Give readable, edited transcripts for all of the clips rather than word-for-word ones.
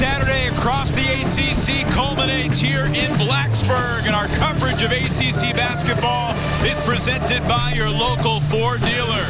Saturday across the ACC culminates here in Blacksburg, and our coverage of ACC basketball is presented by your local Ford dealer.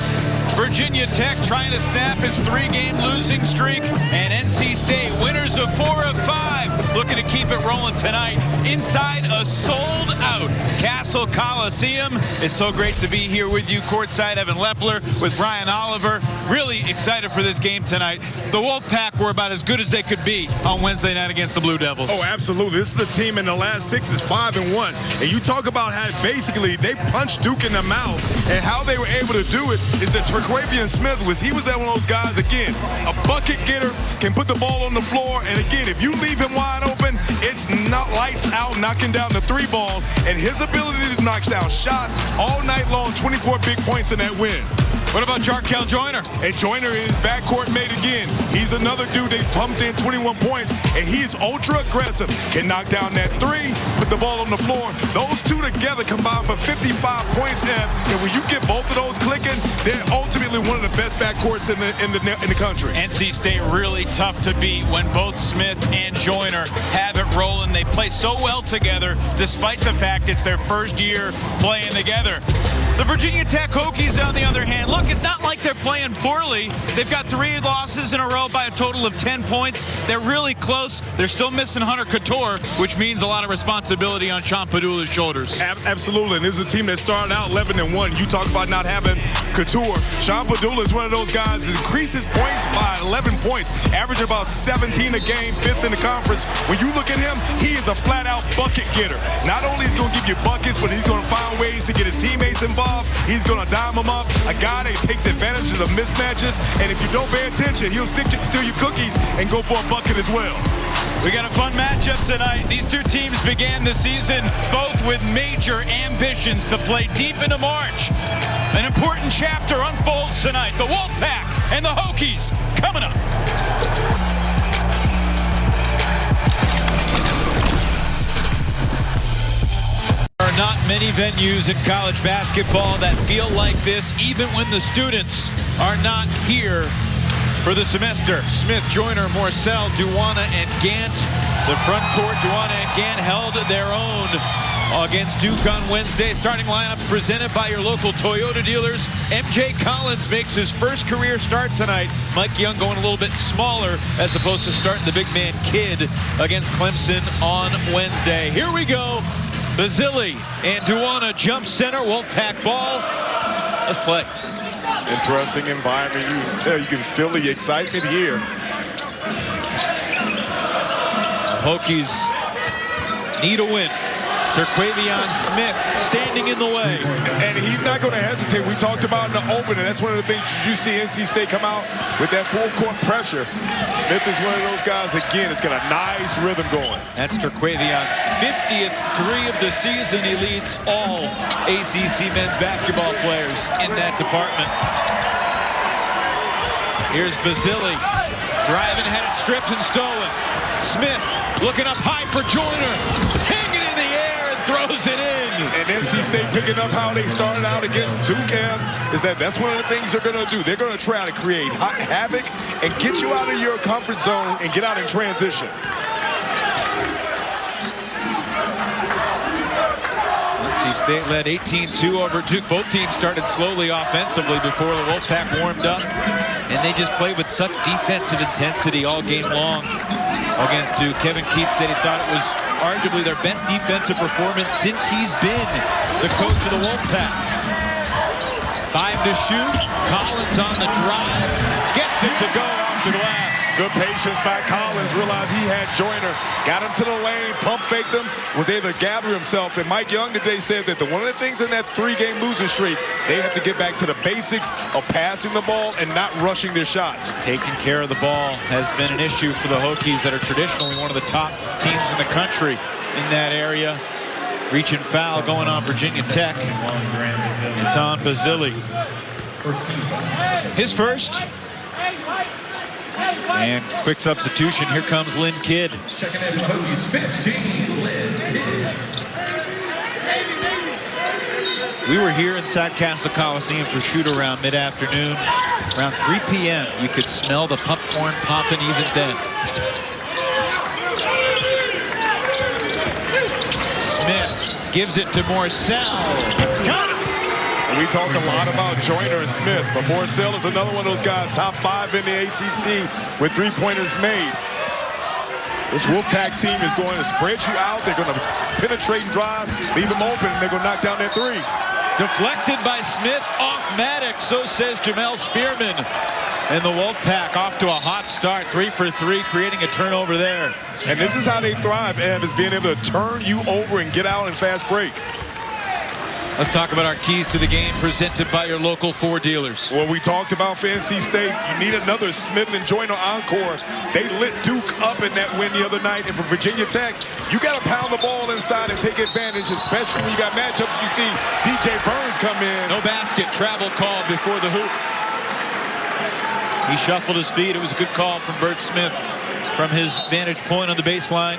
Virginia Tech trying to snap its 3-game losing streak, and NC State winners of 4 of 5, looking to keep it rolling tonight inside a sold-out Cassell Coliseum. It's so great to be here with you courtside. Evan Lepler with Brian Oliver. Really excited for this game tonight. The Wolfpack were about as good as they could be on Wednesday night against the Blue Devils. Oh, absolutely. This is a team in the last 6 is 5-1. And you talk about how basically they punched Duke in the mouth, and how they were able to do it is that Terquavion Smith was one of those guys, again, a bucket getter, can put the ball on the floor, and again, if you leave him wide open, it's not lights out knocking down the 3-ball, and his ability to knock down shots all night long, 24 big points in that win. What about Jarkel Joyner? And Joyner is backcourt mate again. He's another dude they pumped in 21 points, and he's ultra aggressive. Can knock down that 3, put the ball on the floor. Those two together combine for 55 points, and when you get both of those clicking, they're ultimately one of the best backcourts in the country. NC State really tough to beat when both Smith and Joyner have it rolling. They play so well together, despite the fact it's their first year playing together. The Virginia Tech Hokies, on the other hand, look, it's not like they're playing poorly. They've got 3 losses in a row by a total of 10 points. They're really close. They're still missing Hunter Couture, which means a lot of responsibility on Sean Padula's shoulders. Absolutely, and this is a team that started out 11-1. You talk about not having Couture. Sean Padula is one of those guys that increases points by 11 points, averaging about 17 a game, 5th in the conference. When you look at him, he is a flat-out bucket getter. Not only is he going to give you buckets, but he's going to find ways to get his teammates involved. He's going to dime them up. A guy that takes advantage of the mismatches, and if you don't pay attention, he'll steal your cookies and go for a bucket as well. We got a fun matchup tonight. These two teams began the season both with major ambitions to play deep into March. An important chapter unfolds tonight. The Wolfpack and the Hokies coming up. There are not many venues in college basketball that feel like this, even when the students are not here for the semester. Smith, Joyner, Morcell, Duwana, and Gant. The front court, Duwana and Gant held their own against Duke on Wednesday. Starting lineup presented by your local Toyota dealers. MJ Collins makes his first career start tonight. Mike Young going a little bit smaller as opposed to starting the big man Kidd against Clemson on Wednesday. Here we go. Basile and Duwana jump center. Wolfpack ball. Let's play. Interesting environment. You can feel the excitement here. Hokies need a win. Terquavion Smith standing in the way. And he's not going to hesitate. We talked about in the opener. That's one of the things you see NC State come out with that full court pressure. Smith is one of those guys, again, it's got a nice rhythm going. That's Terquavion's 50th 3 of the season. He leads all ACC men's basketball players in that department. Here's Basile. Driving, had it stripped and stolen. Smith looking up high for Joyner. Hanging in the air and throws it in. And NC State picking up how they started out against Duke is that's one of the things they're going to do. They're going to try to create havoc and get you out of your comfort zone and get out in transition. NC State led 18-2 over Duke. Both teams started slowly offensively before the Wolfpack warmed up. And they just played with such defensive intensity all game long against Duke. Kevin Keats said he thought it was arguably their best defensive performance since he's been the coach of the Wolfpack. 5 to shoot. Collins on the drive. Gets it to go off the glass. Good patience by Collins. Realized he had Joyner. Got him to the lane. Pump faked him. Was able to gather himself. And Mike Young today said that one of the things in that 3-game losing streak, they have to get back to the basics of passing the ball and not rushing their shots. Taking care of the ball has been an issue for the Hokies that are traditionally one of the top teams in the country in that area. Reaching foul going on Virginia Tech. It's on Basile. His first. And quick substitution. Here comes Lynn Kidd. Checking in for Hokies 15, Lynn Kidd. We were here inside Cassell Coliseum for shoot-around mid-afternoon. Around 3 p.m., you could smell the popcorn popping even then. Smith gives it to Morcell. Got it! We talk a lot about Joyner and Smith, but Morcell is another one of those guys, top 5 in the ACC with three-pointers made. This Wolfpack team is going to spread you out. They're going to penetrate and drive, leave them open, and they're going to knock down that three. Deflected by Smith, off Maddox, so says Jamel Spearman. And the Wolfpack off to a hot start, 3 for 3, creating a turnover there. And this is how they thrive, Ev, is being able to turn you over and get out in fast break. Let's talk about our keys to the game presented by your local Ford dealers. Well, we talked about for NC State. You need another Smith and Joyner encore. They lit Duke up in that win the other night. And for Virginia Tech, you got to pound the ball inside and take advantage, especially when you got matchups. You see DJ Burns come in. No basket, travel call before the hoop. He shuffled his feet. It was a good call from Bert Smith from his vantage point on the baseline.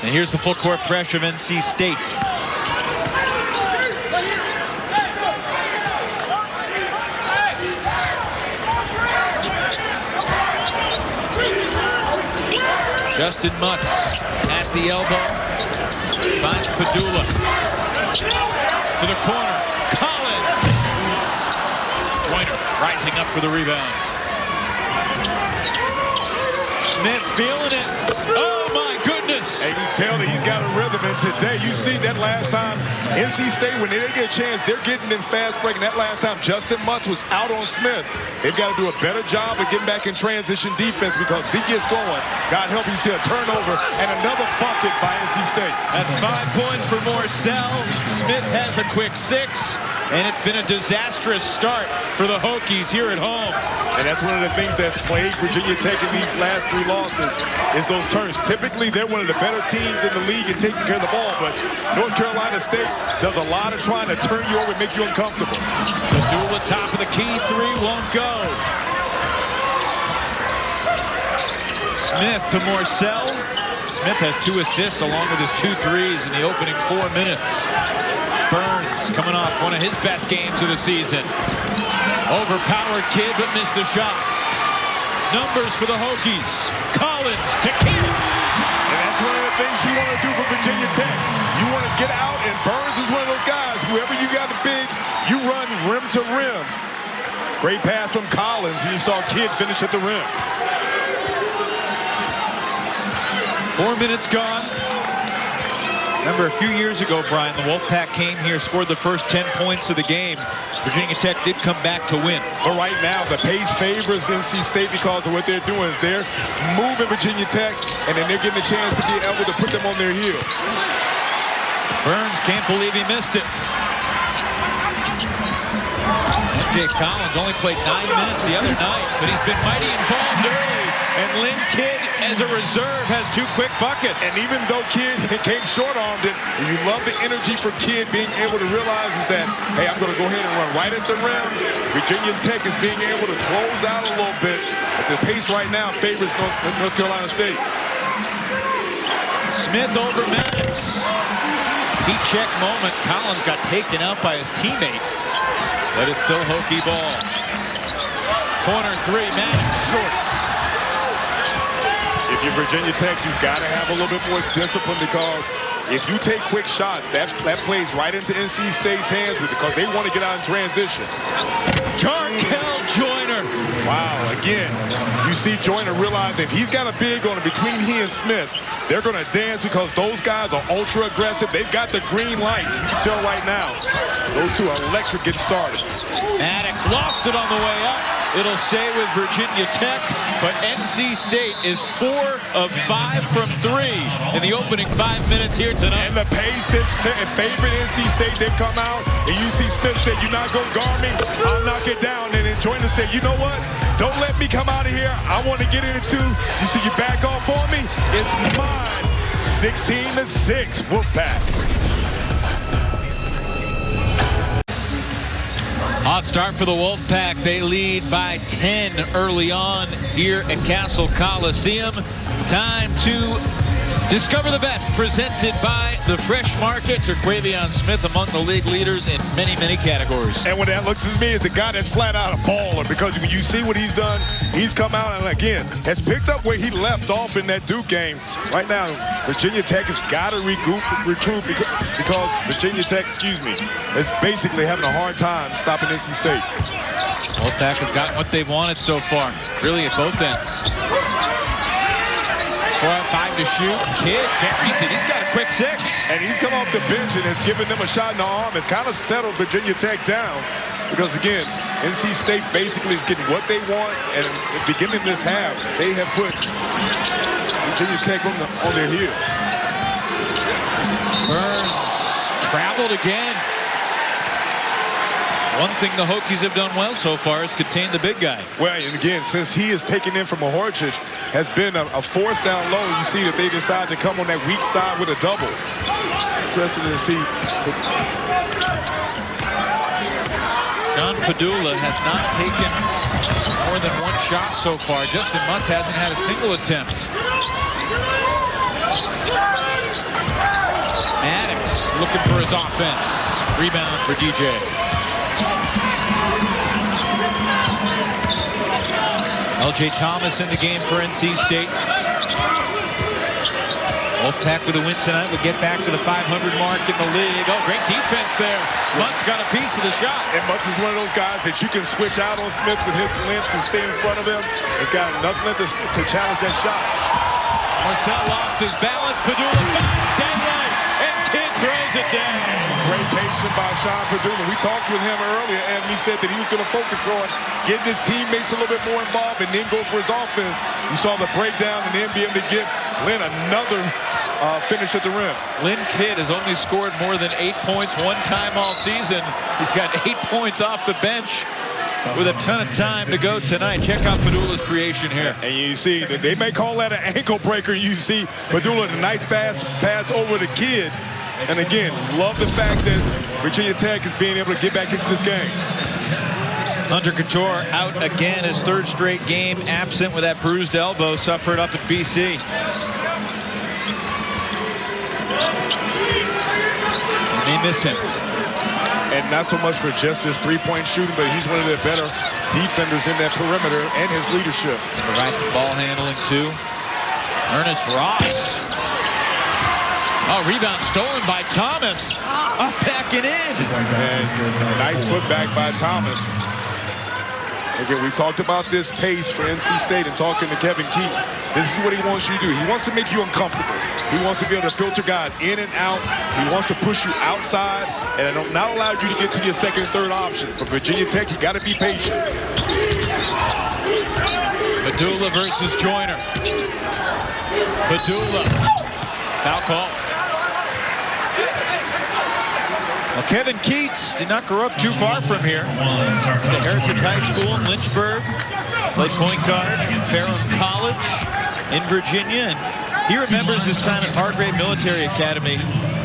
And here's the full court pressure of NC State. Justin Mutz at the elbow. Finds Padula. To the corner. Collins. Joyner rising up for the rebound. Smith feeling it. Oh my goodness. And you tell that he's got a rhythm. And today you see that last time NC State, when they get a chance, they're getting in fast break. And that last time Justin Mutz was out on Smith. They've got to do a better job of getting back in transition defense because he gets going. God help you see a turnover and another bucket by NC State. That's 5 points for Morcell. Smith has a quick 6. And it's been a disastrous start for the Hokies here at home. And that's one of the things that's plagued Virginia Tech in these last 3 losses is those turns. Typically, they're one of the better teams in the league in taking care of the ball, but North Carolina State does a lot of trying to turn you over and make you uncomfortable. Padula, top of the key, 3 won't go. Smith to Morcell. Smith has 2 assists along with his 2 threes in the opening 4 minutes. Burns coming off one of his best games of the season. Overpowered kid, but missed the shot. Numbers for the Hokies. Collins to King. And that's one of the things you want to do for Virginia Tech. You want to get out, and Burns is one of those guys. Whoever you got the big, you run rim to rim. Great pass from Collins. You saw Kidd finish at the rim. 4 minutes gone. Remember, a few years ago, Brian, the Wolfpack came here, scored the first 10 points of the game. Virginia Tech did come back to win. But right now, the pace favors NC State because of what they're doing. Is they're moving Virginia Tech, and then they're getting a chance to be able to put them on their heels. Burns can't believe he missed it. MJ Collins only played 9 minutes the other night, but he's been mighty involved early. And Lynn Kidd, as a reserve, has 2 quick buckets. And even though Kidd came short-armed it, you love the energy for Kidd being able to realize is that, hey, I'm going to go ahead and run right at the rim. Virginia Tech is being able to close out a little bit. But the pace right now favors North Carolina State. Smith over Maddox. Heat check moment. Collins got taken out by his teammate. But it's still Hokie ball. Corner 3, Maddox short. If you're Virginia Tech, you've got to have a little bit more discipline because if you take quick shots, that plays right into NC State's hands because they want to get out in transition. Jarkel Joyner. Wow, again, you see Joyner realize if he's got a big on him between he and Smith, they're going to dance because those guys are ultra aggressive. They've got the green light. You can tell right now, those 2 are electric getting started. Maddox lost it on the way up. It'll stay with Virginia Tech, but NC State is 4 of 5 from 3 in the opening 5 minutes here tonight. And the pace is favorite NC State. They come out, and you see Smith say, "You're not going to guard me. I'll knock it down." And then Joyner said, "You know what? Don't let me come out of here. I want to get in it too. You see, you back off on me. It's mine." 16-6, Wolfpack. Hot start for the Wolfpack. They lead by 10 early on here at Cassell Coliseum. Time to Discover the best, presented by the Fresh Market. Terquavion Smith among the league leaders in many, many categories. And what that looks to me is a guy that's flat out a baller, because when you see what he's done, he's come out and again has picked up where he left off in that Duke game. Right now, Virginia Tech has got to recruit because Virginia Tech, is basically having a hard time stopping NC State. Wolfpack have gotten what they've wanted so far, really at both ends. 4 out of 5 to shoot. Kidd carries it. He's got a quick 6. And he's come off the bench and has given them a shot in the arm. It's kind of settled Virginia Tech down because, again, NC State basically is getting what they want. And at the beginning of this half, they have put Virginia Tech on their heels. Burns traveled again. One thing the Hokies have done well so far is contain the big guy. Well, and again, since he is taken in from a Horchich, has been a force down low. You see that they decide to come on that weak side with a double. Interesting to see. John Padula has not taken more than one shot so far. Justin Mutz hasn't had a single attempt. Maddox looking for his offense. Rebound for DJ. LJ Thomas in the game for NC State. Wolfpack with a win tonight will get back to the 500 mark in the league. Oh, great defense there. Mutz got a piece of the shot. And Mutz is one of those guys that you can switch out on Smith with his length and stay in front of him. He's got enough length to challenge that shot. Marcel lost his balance. Padula finds daylight, and Kidd throws it down. Great patience by Sean Padula. We talked with him earlier, and he said that he was going to focus on getting his teammates a little bit more involved and then go for his offense. You saw the breakdown and then be able to give Lynn another finish at the rim. Lynn Kidd has only scored more than 8 points one time all season. He's got 8 points off the bench with a ton of time to go tonight. Check out Padula's creation here. And you see, they may call that an ankle breaker. You see Padula, a nice pass over to Kidd. And again, love the fact that Virginia Tech is being able to get back into this game. Hunter Couture out again, his 3rd straight game absent with that bruised elbow suffered up at BC. They miss him. And not so much for just his three-point shooting, but he's one of the better defenders in that perimeter and his leadership. Provides some ball handling too. Ernest Ross. Oh, rebound stolen by Thomas. Up back and in. And nice putback by Thomas. Again, we talked about this pace for NC State and talking to Kevin Keats. This is what he wants you to do. He wants to make you uncomfortable. He wants to be able to filter guys in and out. He wants to push you outside and not allow you to get to your second and third option. For Virginia Tech, you got to be patient. Padula versus Joyner. Padula. Foul call. Well, Kevin Keats did not grow up too far from here. The Heritage High School in Lynchburg. Played point guard at Ferrum College in Virginia. And he remembers his time at Hargrave Military Academy,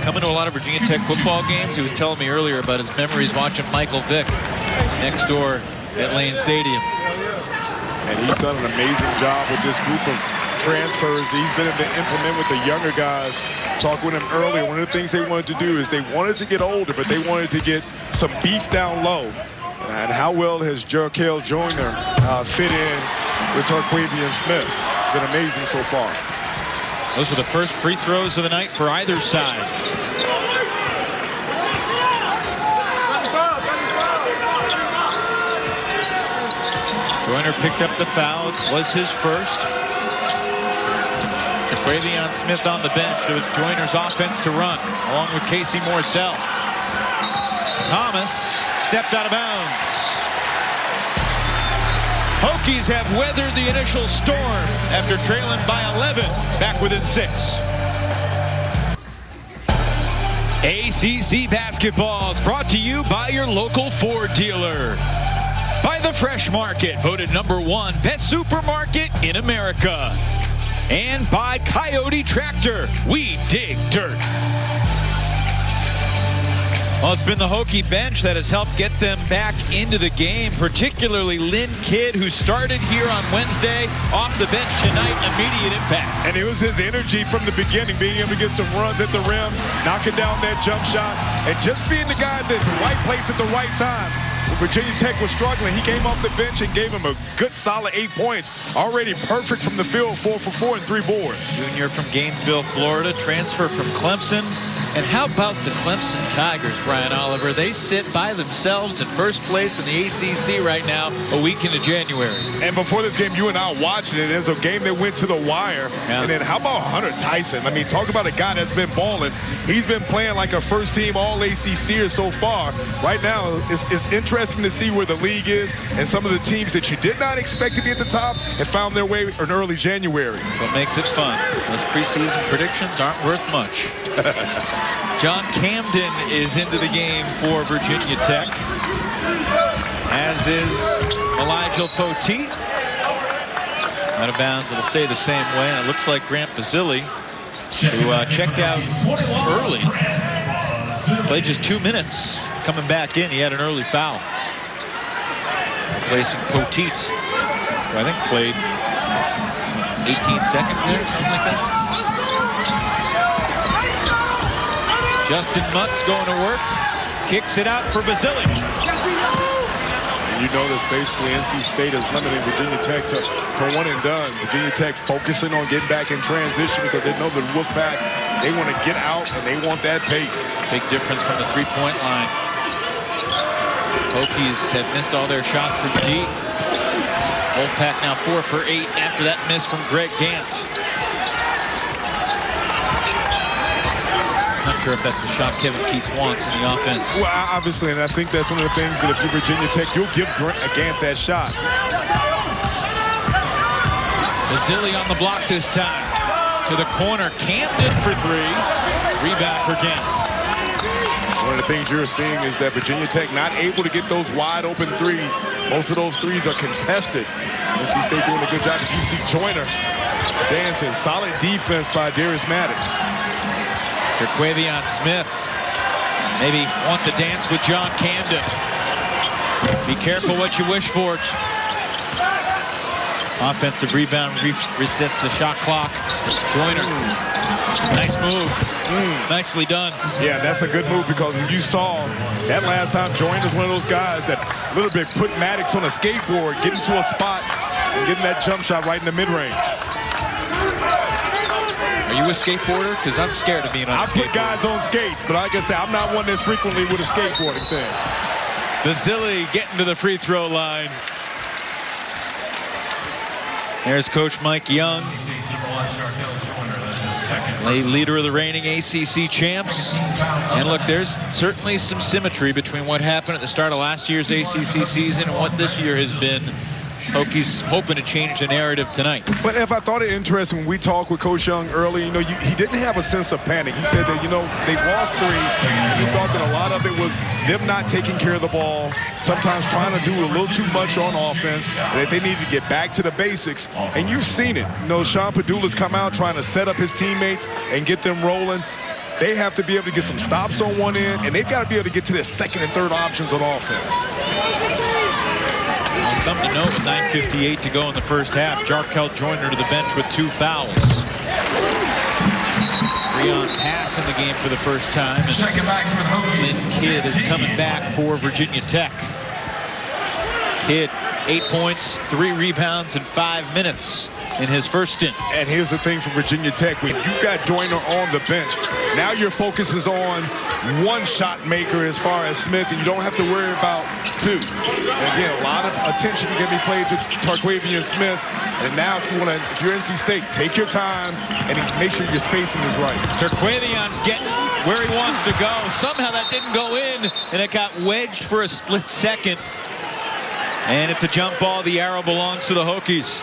coming to a lot of Virginia Tech football games. He was telling me earlier about his memories watching Michael Vick next door at Lane Stadium. And he's done an amazing job with this group of transfers he's been able to implement with the younger guys. Talked with him earlier. One of the things they wanted to do is they wanted to get older, but they wanted to get some beef down low. And how well has Jarkel Joyner fit in with Terquavion Smith? It's been amazing so far. Those were the first free throws of the night for either side. Joyner picked up the foul. It was his first. Terquavion Smith on the bench. So it's Joyner's offense to run, along with Casey Morsell. Thomas stepped out of bounds. Hokies have weathered the initial storm after trailing by 11, back within 6. ACC basketball is brought to you by your local Ford dealer. By the Fresh Market, voted #1 best supermarket in America. And by Coyote Tractor, we dig dirt. Well, it's been the Hokie bench that has helped get them back into the game, particularly Lynn Kidd, who started here on Wednesday, off the bench tonight, immediate impact. And it was his energy from the beginning, being able to get some runs at the rim, knocking down that jump shot, and just being the guy that's the right place at the right time. When Virginia Tech was struggling, he came off the bench and gave him a good solid 8 points. Already perfect from the field, 4 for 4 and 3 boards. Junior from Gainesville, Florida, transfer from Clemson. And how about the Clemson Tigers, Brian Oliver? They sit by themselves in first place in the ACC right now, a week into January. And before this game, you and I watching it. It's a game that went to the wire. Yeah. And then how about Hunter Tyson? I mean, talk about a guy that's been balling. He's been playing like a first-team All-ACCer so far. Right now, it's interesting to see where the league is and some of the teams that you did not expect to be at the top have found their way in early January. What makes it fun? Those preseason predictions aren't worth much. John Camden is into the game for Virginia Tech, as is Elijah Poteet. Out of bounds, it'll stay the same way. And it looks like Grant Basile, who checked out early, played just 2 minutes. Coming back in, he had an early foul. Replacing Poteet, who I think played 18 seconds there, something like that. Justin Muntz going to work, kicks it out for Basile. You notice basically NC State is limiting Virginia Tech to one and done. Virginia Tech focusing on getting back in transition because they know the Wolfpack, they want to get out and they want that pace. Big difference from the three-point line. Hokies have missed all their shots from deep. Wolfpack now 4 for 8 after that miss from Greg Gant. Not sure if that's the shot Kevin Keats wants in the offense. Well, obviously, and I think that's one of the things that if you're Virginia Tech, you'll give Gant that shot. Basile on the block this time. To the corner, Camden for 3. Rebound for Gant. One of the things you're seeing is that Virginia Tech not able to get those wide open threes. Most of those threes are contested. NC State doing a good job. As you see Joyner dancing. Solid defense by Darius Maddox. Terquavion Smith maybe wants to dance with John Camden. Be careful what you wish for. Offensive rebound resets the shot clock. Joyner, nice move. Nicely done. Yeah, that's a good move because you saw that last time Joyner's one of those guys that a little bit put Maddox on a skateboard, getting to a spot and getting that jump shot right in the mid-range. Are you a skateboarder? Because I'm scared of being on a skateboard. I put guys on skates, but like I said, I'm not one that's frequently with a skateboarding thing. Basile getting to the free throw line. There's Coach Mike Young, leader of the reigning ACC champs. And look, there's certainly some symmetry between what happened at the start of last year's ACC season and what this year has been. Hokies hoping to change the narrative tonight. But if I thought it interesting when we talked with Coach Young early, you know, he didn't have a sense of panic. He said that, you know, they lost 3. He thought that a lot of it was them not taking care of the ball, sometimes trying to do a little too much on offense, that they needed to get back to the basics. And you've seen it. You know, Sean Padula's come out trying to set up his teammates and get them rolling. They have to be able to get some stops on one end, and they've got to be able to get to their second and third options on offense. Something to note with 9:58 to go in the first half. Jarkel Joyner to the bench with 2 fouls. 3 on pass in the game for the first time. And Lynn Kidd is coming back for Virginia Tech. Kidd, 8 points, 3 rebounds in 5 minutes in his first stint. And here's the thing for Virginia Tech. When you got Joyner on the bench, now your focus is on one shot maker as far as Smith, and you don't have to worry about 2. And again, a lot of attention can be played to Terquavion Smith. And now if you're NC State, take your time and make sure your spacing is right. Terquavion's getting where he wants to go. Somehow that didn't go in, and it got wedged for a split second. And it's a jump ball. The arrow belongs to the Hokies.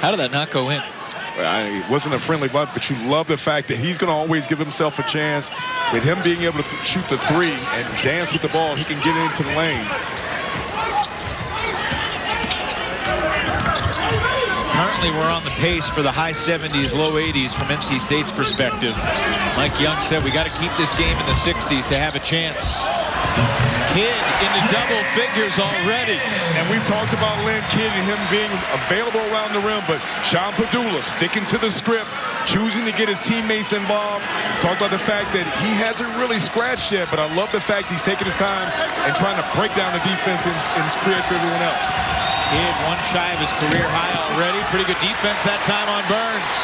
How did that not go in? It wasn't a friendly bunt, but you love the fact that he's going to always give himself a chance. With him being able to shoot the 3 and dance with the ball, he can get into the lane. Currently, we're on the pace for the high 70s, low 80s from NC State's perspective. Mike Young said we got to keep this game in the 60s to have a chance. Kidd into double figures already. And we've talked about Lynn Kidd and him being available around the rim, but Sean Padula sticking to the script, choosing to get his teammates involved. Talk about the fact that he hasn't really scratched yet, but I love the fact he's taking his time and trying to break down the defense and create for everyone else. Kidd one shy of his career high already. Pretty good defense that time on Burns.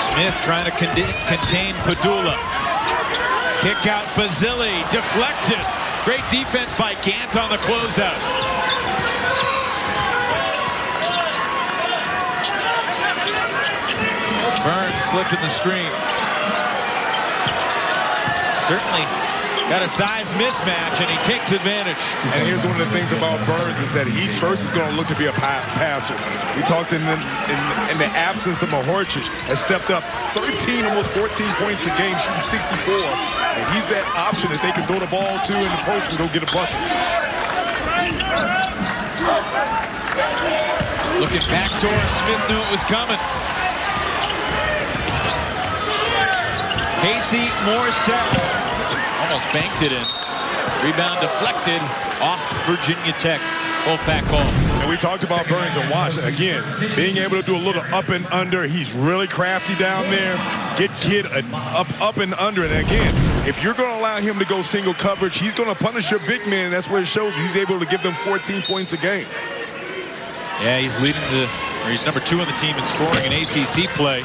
Smith trying to contain Padula. Kick out Basile, deflected. Great defense by Gant on the closeout. Burns slipping the screen. Certainly got a size mismatch, and he takes advantage. And here's one of the things about Burns is that he first is going to look to be a passer. We talked in the absence of Mahorcic, has stepped up 13, almost 14 points a game, shooting 64. And he's that option that they can throw the ball to in the post and go get a bucket. Looking back towards Smith, knew it was coming. Casey Morcell almost banked it in. Rebound deflected off Virginia Tech. Wolfpack ball. And we talked about Burns and watch again, being able to do a little up and under. He's really crafty down there. Get Kidd up and under. And again, if you're going to allow him to go single coverage, he's going to punish your big man. That's where it shows he's able to give them 14 points a game. Yeah, he's he's number 2 on the team in scoring in ACC play.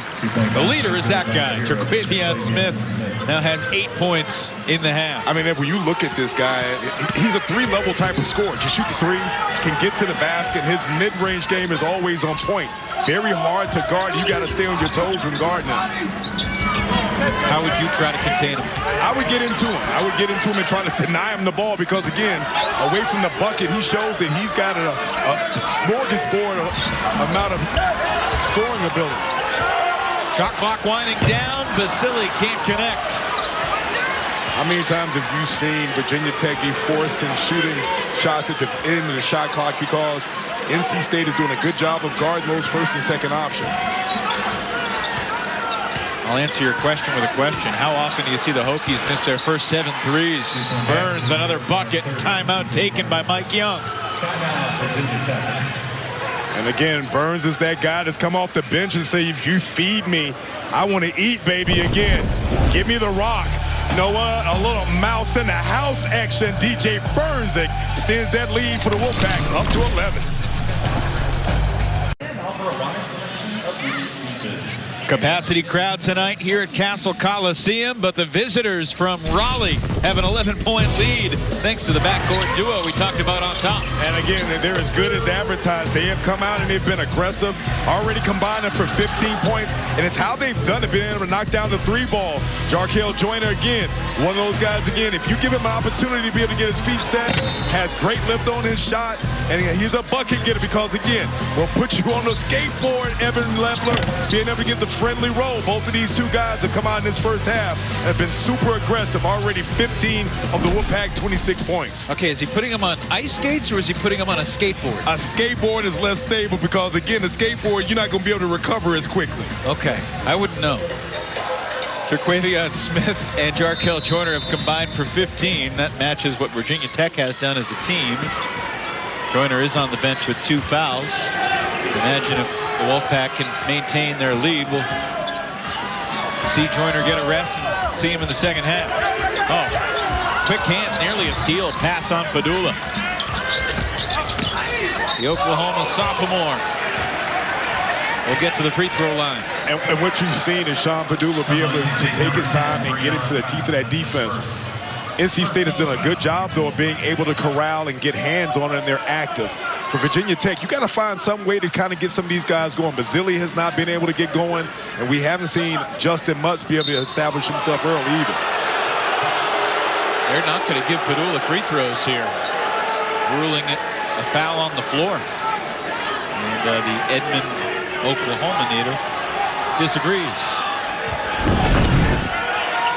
The leader is that guy, Terquavion Smith, now has 8 points in the half. I mean, when you look at this guy, he's a 3-level type of scorer. Can shoot the 3, can get to the basket. His mid-range game is always on point. Very hard to guard. You got to stay on your toes when guarding him. How would you try to contain him? I would get into him. I would get into him and try to deny him the ball because, again, away from the bucket, he shows that he's got a smorgasbord amount of scoring ability. Shot clock winding down. Basile can't connect. How many times have you seen Virginia Tech be forced in shooting shots at the end of the shot clock because NC State is doing a good job of guarding those first and second options? I'll answer your question with a question. How often do you see the Hokies miss their first 7 threes? Burns, another bucket. Timeout taken by Mike Young. And again, Burns is that guy that's come off the bench and say, if you feed me, I want to eat, baby, again. Give me the rock. You know what? A little mouse in the house action. DJ Burns extends that lead for the Wolfpack up to 11. Capacity crowd tonight here at Cassell Coliseum, but the visitors from Raleigh have an 11-point lead thanks to the backcourt duo we talked about on top. And again, they're as good as advertised. They have come out and they've been aggressive, already combining for 15 points, and it's how they've done it, being able to knock down the 3-ball. Jarkel Joyner, again, one of those guys, again, if you give him an opportunity to be able to get his feet set, has great lift on his shot, and he's a bucket getter because, again, will put you on the skateboard, Evan Leffler, being able to get the friendly roll. Both of these 2 guys have come out in this first half and have been super aggressive. Already 15 of the Wolfpack, 26 points. Okay, is he putting them on ice skates or is he putting them on a skateboard? A skateboard is less stable because, again, the skateboard, you're not going to be able to recover as quickly. Okay, I wouldn't know. Terquavion Smith and Jarkel Joyner have combined for 15. That matches what Virginia Tech has done as a team. Joyner is on the bench with 2 fouls. Imagine if the Wolfpack can maintain their lead. We'll see Joyner get a rest and see him in the second half. Oh, quick hands, nearly a steal. Pass on Padula. The Oklahoma sophomore will get to the free throw line. And what you've seen is Sean Padula be able to take his time and get into the teeth of that defense. NC State has done a good job, though, of being able to corral and get hands on it, and they're active. For Virginia Tech, you got to find some way to kind of get some of these guys going. Basile has not been able to get going, and we haven't seen Justin Mutz be able to establish himself early either. They're not going to give Padula free throws here, ruling it a foul on the floor. And the Edmond, Oklahoma native disagrees.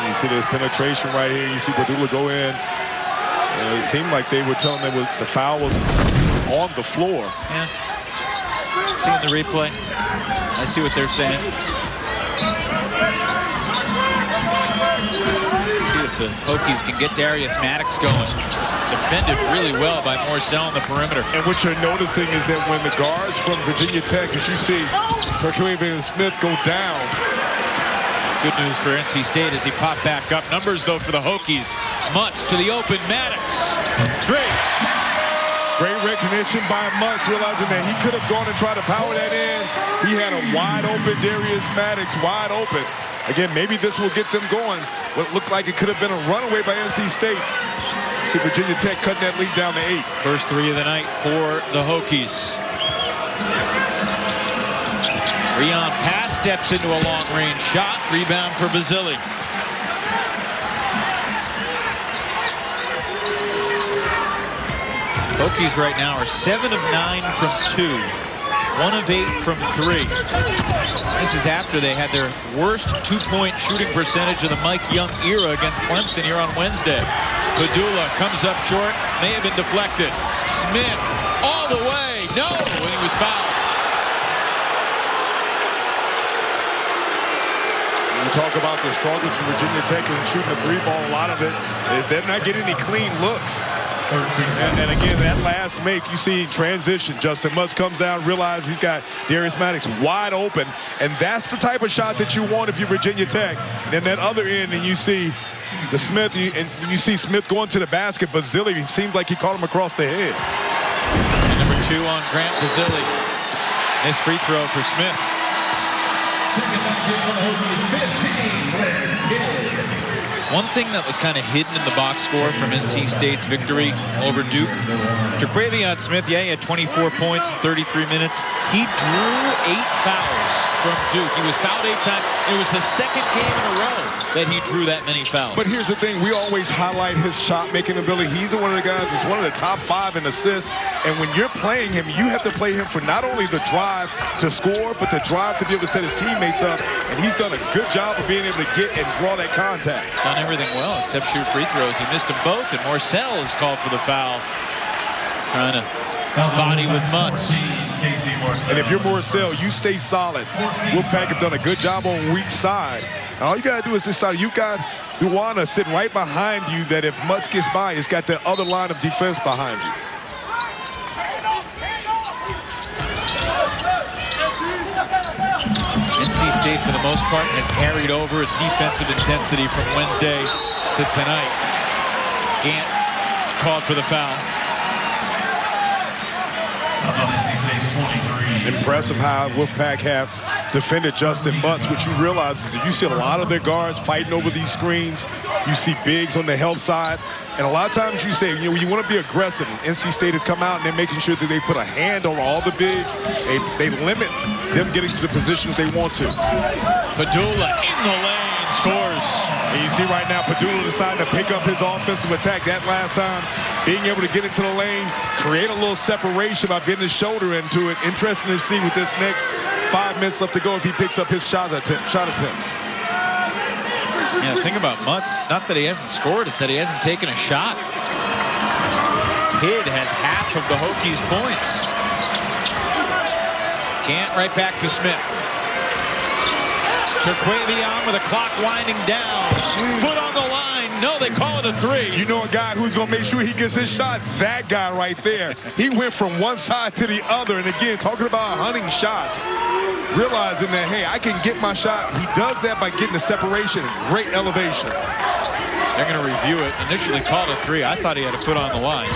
You see this penetration right here. You see Padula go in It seemed like they were telling them the foul was on the floor. Yeah. Seeing the replay, I see what they're saying. See if the Hokies can get Darius Maddox going. Defended really well by Morcell on the perimeter. And what you're noticing is that when the guards from Virginia Tech, as you see Perkaway and Smith go down. Good news for NC State as he popped back up. Numbers, though, for the Hokies. Mutz to the open. Maddox. Great. Great recognition by Mutz, realizing that he could have gone and tried to power that in. He had a wide open Darius Maddox, wide open. Again, maybe this will get them going. What looked like it could have been a runaway by NC State. See Virginia Tech cutting that lead down to 8. First 3 of the night for the Hokies. Rion pass, steps into a long-range shot. Rebound for Basile. Hokies right now are 7 of 9 from 2. 1 of 8 from 3. This is after they had their worst 2-point shooting percentage of the Mike Young era against Clemson here on Wednesday. Padula comes up short, may have been deflected. Smith all the way. No, and he was fouled. We talk about the struggles for Virginia Tech in shooting the 3-ball. A lot of it is they're not getting any clean looks. And again, that last make, you see transition. Justin Mutz comes down, realizes he's got Darius Maddox wide open, and that's the type of shot that you want if you're Virginia Tech. And then that other end, and you see the Smith, and you see Smith going to the basket. Basile, he seemed like he caught him across the head. And number 2 on Grant Basile. Nice free throw for Smith. One thing that was kind of hidden in the box score from NC State's victory over Duke, Terquavion Smith, he had 24 points in 33 minutes. He drew 8 fouls from Duke. He was fouled 8 times. It was the second game in a row that he drew that many fouls. But here's the thing, we always highlight his shot-making ability. He's one of the guys that's one of the top 5 in assists. And when you're playing him, you have to play him for not only the drive to score, but the drive to be able to set his teammates up. And he's done a good job of being able to get and draw that contact. Done everything well except shoot free throws. He missed them both, and Morcell is called for the foul. Trying to body with Mutz. And if you're Morcell, you stay solid. Wolfpack have done a good job on weak side. And all you got to do is this side. You've got Duwana sitting right behind you that if Mutz gets by, it's got the other line of defense behind you. NC State, for the most part, has carried over its defensive intensity from Wednesday to tonight. Gant called for the foul. Impressive how Wolfpack have defended Justin Mutz. What you realize is that you see a lot of their guards fighting over these screens. You see bigs on the help side. And a lot of times you say, you want to be aggressive. NC State has come out and they're making sure that they put a hand on all the bigs. They limit them getting to the positions they want to. Padula in the lane, scores. And you see right now Padula decided to pick up his offensive attack that last time. Being able to get into the lane, create a little separation by getting his shoulder into it. Interesting to see with this next 5 minutes left to go if he picks up his shot attempts. Yeah, the thing about Mutz, not that he hasn't scored, it's that he hasn't taken a shot. Kidd has half of the Hokies' points. Gant right back to Smith. Terquavion with a clock winding down. Foot on the line. No, they call it a 3. You know a guy who's going to make sure he gets his shot? That guy right there. He went from one side to the other. And again, talking about hunting shots. Realizing that, hey, I can get my shot. He does that by getting the separation. Great elevation. They're going to review it. Initially called a 3. I thought he had a foot on the line.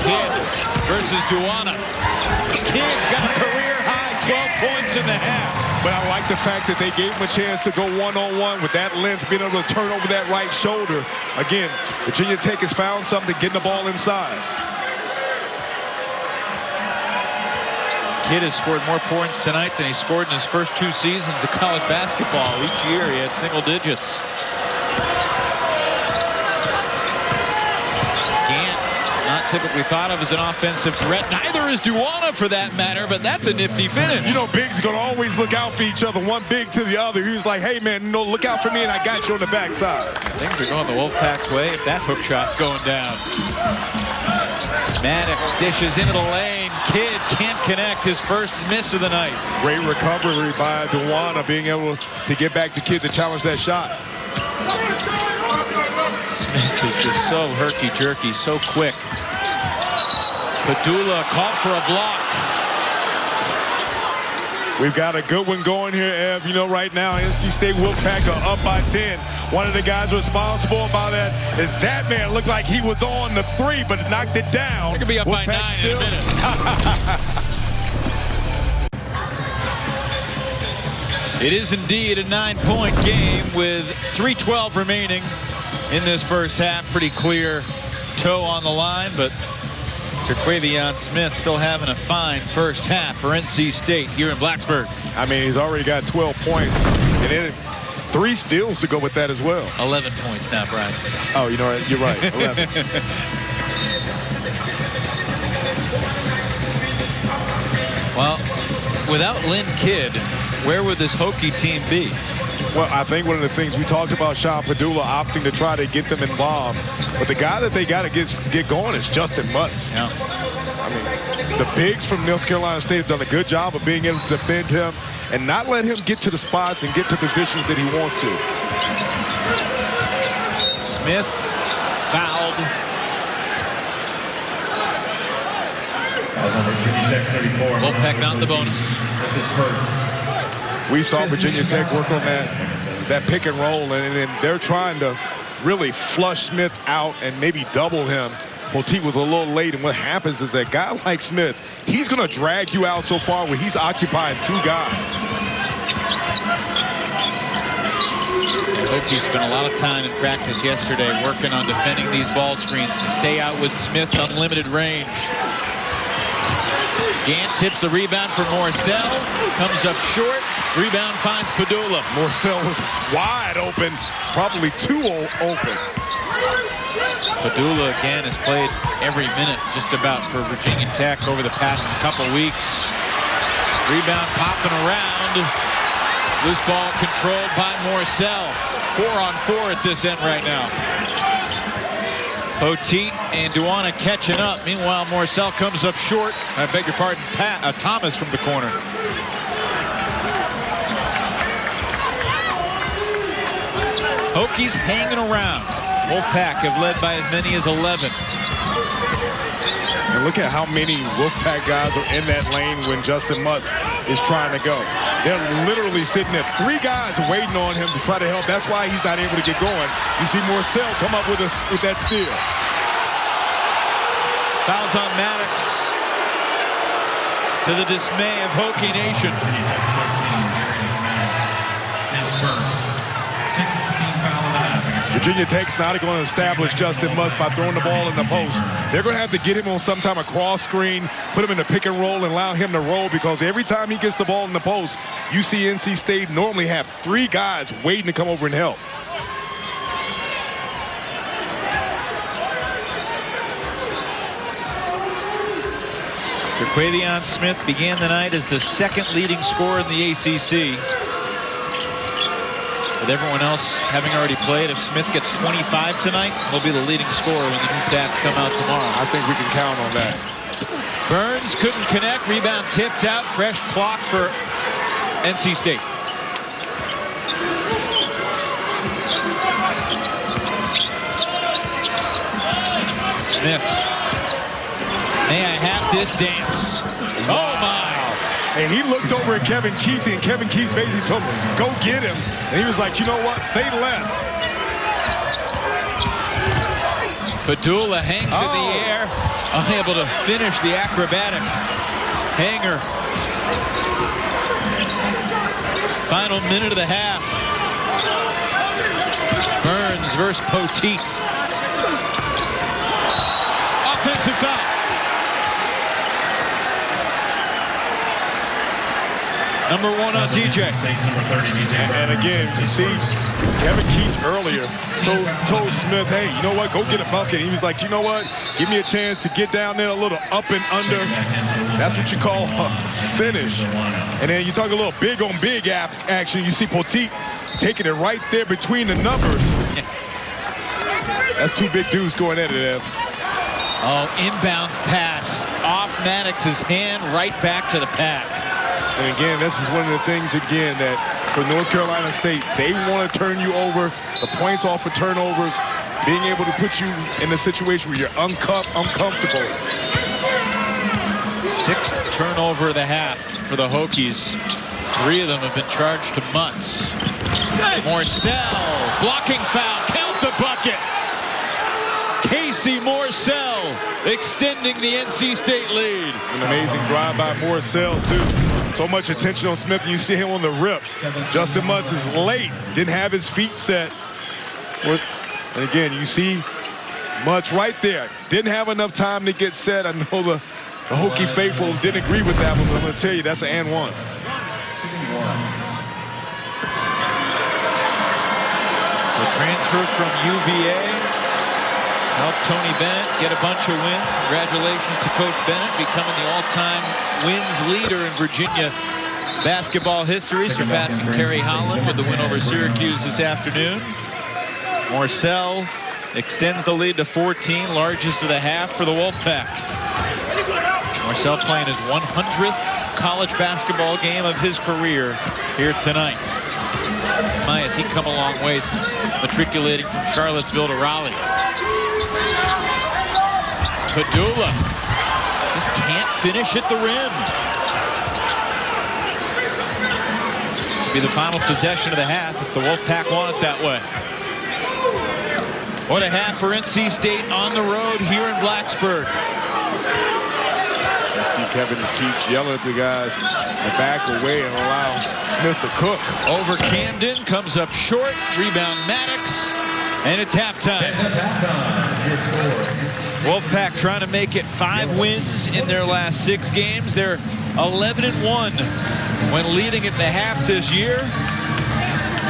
Kidd versus Duwana. Kidd's got a career-high 12 points in the half. But I like the fact that they gave him a chance to go one-on-one with that length, being able to turn over that right shoulder. Again, Virginia Tech has found something, getting the ball inside. Kidd has scored more points tonight than he scored in his first 2 seasons of college basketball. Each year he had single digits. Gant not typically thought of as an offensive threat. Neither is Duana for that matter, but that's a nifty finish. You know, bigs are going to always look out for each other, one big to the other. He was like, hey, man, no, look out for me, and I got you on the backside. Things are going the Wolfpack's way if that hook shot's going down. Maddox dishes into the lane. Kidd can't connect, his first miss of the night. Great recovery by Duana, being able to get back to Kidd to challenge that shot. Smith is just so herky-jerky, so quick. Padula called for a block. We've got a good one going here, Ev. You know, right now, NC State Wolfpack are up by 10. One of the guys responsible by that is that man. Looked like he was on the three, but knocked it down. They're going to be up by 9 in a minute. It is indeed a 9-point game with 3:12 remaining in this first half. Pretty clear toe on the line, but Terquavion Smith still having a fine first half for NC State here in Blacksburg. I mean, he's already got 12 points, and then 3 steals to go with that as well. 11 points now, Brian. Oh, you know what? You're right. 11. Well, without Lynn Kidd, where would this Hokie team be? Well, I think one of the things we talked about, Sean Padula opting to try to get them involved. But the guy that they got to get going is Justin Mutz. Yeah. I mean, the bigs from North Carolina State have done a good job of being able to defend him and not let him get to the spots and get to positions that he wants to. Smith fouled. Wolfpack not in the bonus. That's his first. We saw Virginia Tech work on that pick and roll, and then they're trying to really flush Smith out and maybe double him. Poteet was a little late, and what happens is that guy like Smith, he's going to drag you out so far where he's occupying 2 guys. The Hokies spent a lot of time in practice yesterday working on defending these ball screens to stay out with Smith's unlimited range. Gant tips the rebound for Morcell. Comes up short. Rebound finds Padula. Morcell was wide open, probably too open. Padula again has played every minute just about for Virginia Tech over the past couple weeks. Rebound popping around. Loose ball controlled by Morcell. 4-on-4 at this end right now. Poteet and Duana catching up. Meanwhile, Morcell comes up short. I beg your pardon, Thomas from the corner. Hokies hanging around. Wolfpack have led by as many as 11. And look at how many Wolfpack guys are in that lane when Justin Mutz is trying to go. They're literally sitting there. 3 guys waiting on him to try to help. That's why he's not able to get going. You see Morcell come up with that steal. Fouls on Maddox, to the dismay of Hokie Nation. His first. 16 foul on the night. Virginia Tech's not going to establish Justin Mutz by throwing the ball in the post. They're going to have to get him on some type of cross screen, put him in the pick and roll, and allow him to roll, because every time he gets the ball in the post, you see NC State normally have 3 guys waiting to come over and help. Terquavion Smith began the night as the 2nd leading scorer in the ACC. With everyone else having already played, if Smith gets 25 tonight, he'll be the leading scorer when the new stats come out tomorrow. I think we can count on that. Burns couldn't connect. Rebound tipped out. Fresh clock for NC State. Smith. May I have this dance? Oh, my. And he looked over at Kevin Keith, and Kevin Keith basically told him, go get him. And he was like, you know what? Say less. Padula hangs in the air, unable to finish the acrobatic hanger. Final minute of the half. Burns versus Poteet. Offensive foul. Number 1 on DJ. And again, you see, Kevin Keats earlier told Smith, hey, you know what, go get a bucket. He was like, you know what, give me a chance to get down there a little up and under. That's what you call a finish. And then you talk a little big on big action. You see Poteet taking it right there between the numbers. That's 2 big dudes going at it, Ev. Oh, inbounds pass off Maddox's hand, right back to the pack. And again, this is one of the things, again, that for North Carolina State, they want to turn you over, the points off of turnovers, being able to put you in a situation where you're uncomfortable. 6th turnover of the half for the Hokies. 3 of them have been charged to mutts. Morsell, blocking foul, count the bucket. Casey Morsell extending the NC State lead. An amazing drive by Morsell, too. So much attention on Smith. You see him on the rip. Justin Mutts is late. Didn't have his feet set. And again, you see Mutts right there. Didn't have enough time to get set. I know the Hokie faithful didn't agree with that one, but I'm going to tell you, that's an and one. The transfer from UVA helped Tony Bennett get a bunch of wins. Congratulations to Coach Bennett, becoming the all-time wins leader in Virginia basketball history, surpassing Terry Holland with the win over Syracuse this afternoon. Morsell extends the lead to 14, largest of the half for the Wolfpack. Morsell playing his 100th college basketball game of his career here tonight. My, has he come a long way since matriculating from Charlottesville to Raleigh. Padula just can't finish at the rim. Be the final possession of the half if the Wolfpack want it that way. What a half for NC State on the road here in Blacksburg. You see Kevin Keats yelling at the guys to back away and allow Smith to cook. Over Camden, comes up short, rebound Maddox, and it's halftime. Wolfpack trying to make it 5 wins in their last 6 games. They're 11-1 when leading at the half this year.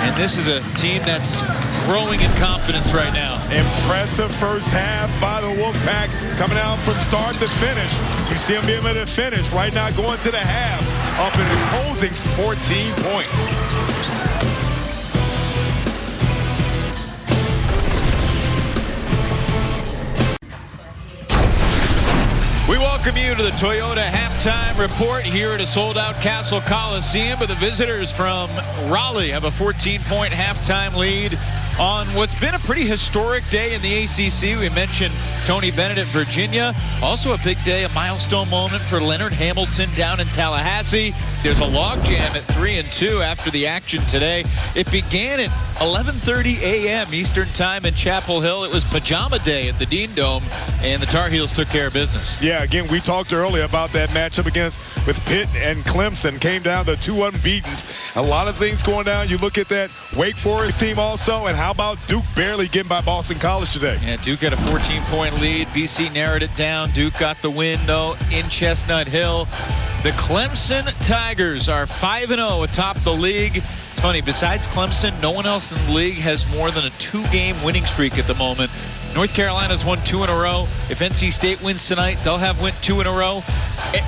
And this is a team that's growing in confidence right now. Impressive first half by the Wolfpack, coming out from start to finish. You see them being able to finish right now, going to the half, up an imposing 14 points. We welcome you to the Toyota Halftime Report here at a sold-out Cassell Coliseum. But the visitors from Raleigh have a 14-point halftime lead on what's been a pretty historic day in the ACC. We mentioned Tony Bennett at Virginia. Also a big day, a milestone moment for Leonard Hamilton down in Tallahassee. There's a logjam at 3-2 after the action today. It began at 11:30 a.m. Eastern Time in Chapel Hill. It was pajama day at the Dean Dome, and the Tar Heels took care of business. Yeah, again, we talked earlier about that matchup with Pitt and Clemson. Came down to 2 unbeaten. A lot of things going down. You look at that Wake Forest team also, and how about Duke barely getting by Boston College today? Yeah, Duke had a 14-point lead. BC narrowed it down. Duke got the win, though, in Chestnut Hill. The Clemson Tigers are 5-0 atop the league. It's funny, besides Clemson, no one else in the league has more than a 2-game winning streak at the moment. North Carolina's won 2 in a row. If NC State wins tonight, they'll have won 2 in a row.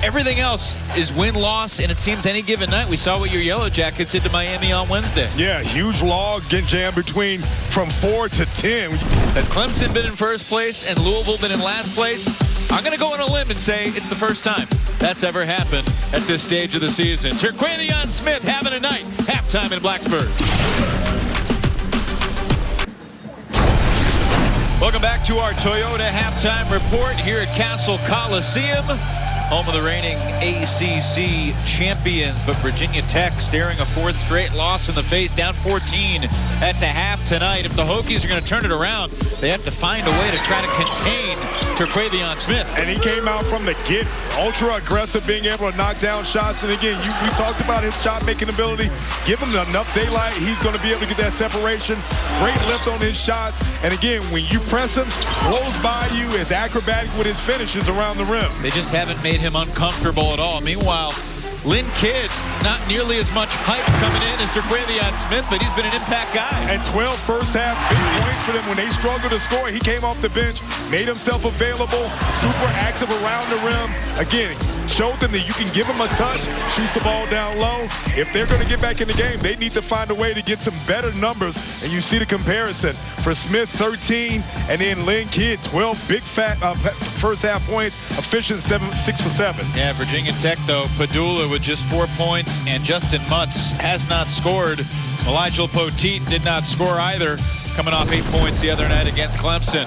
Everything else is win-loss, and it seems any given night. We saw what your Yellow Jackets did to Miami on Wednesday. Yeah, huge log getting jammed between from 4 to 10. Has Clemson been in first place and Louisville been in last place? I'm going to go on a limb and say it's the first time that's ever happened at this stage of the season. Terquavion Smith having a night. Halftime in Blacksburg. Welcome back to our Toyota Halftime Report here at Cassell Coliseum, home of the reigning ACC champions. But Virginia Tech staring a 4th straight loss in the face, down 14 at the half tonight. If the Hokies are going to turn it around, they have to find a way to try to contain Terquavion Smith. And he came out from the get, ultra aggressive, being able to knock down shots. And again, we talked about his shot making ability. Give him enough daylight, he's going to be able to get that separation. Great lift on his shots. And again, when you press him, blows by you, is acrobatic with his finishes around the rim. They just haven't made him uncomfortable at all. Meanwhile, Lynn Kidd, not nearly as much hype coming in as Terquavion Smith, but he's been an impact guy. And 12 first half big points for them when they struggled to score. He came off the bench, made himself available, super active around the rim. Again, showed them that you can give him a touch, shoots the ball down low. If they're going to get back in the game, they need to find a way to get some better numbers. And you see the comparison for Smith, 13, and then Lynn Kidd, 12 big fat first half points, efficient 6 for 7. Yeah, Virginia Tech, though, Padula with just 4 points, and Justin Mutz has not scored. Elijah Poteet did not score either, coming off 8 points the other night against Clemson.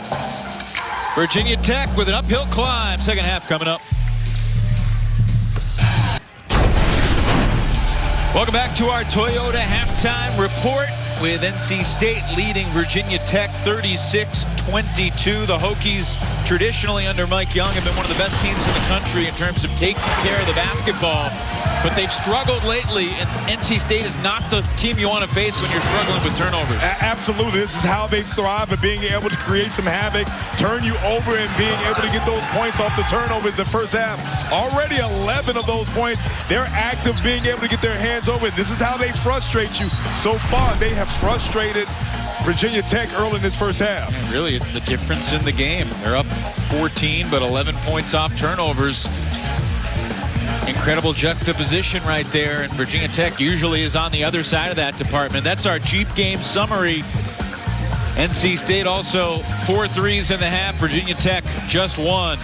Virginia Tech with an uphill climb. Second half coming up. Welcome back to our Toyota halftime report with NC State leading Virginia Tech 36-22. The Hokies, traditionally under Mike Young, have been one of the best teams in the country in terms of taking care of the basketball. But they've struggled lately, and NC State is not the team you want to face when you're struggling with turnovers. Absolutely. This is how they thrive at being able to create some havoc, turn you over, and being able to get those points off the turnovers in the first half. Already 11 of those points. They're active, being able to get their hands over it. This is how they frustrate you. So far, they have frustrated Virginia Tech early in this first half. And really, it's the difference in the game. They're up 14, but 11 points off turnovers. Incredible juxtaposition right there, and Virginia Tech usually is on the other side of that department. That's our Jeep game summary. NC State also 4 threes in the half. Virginia Tech just 1.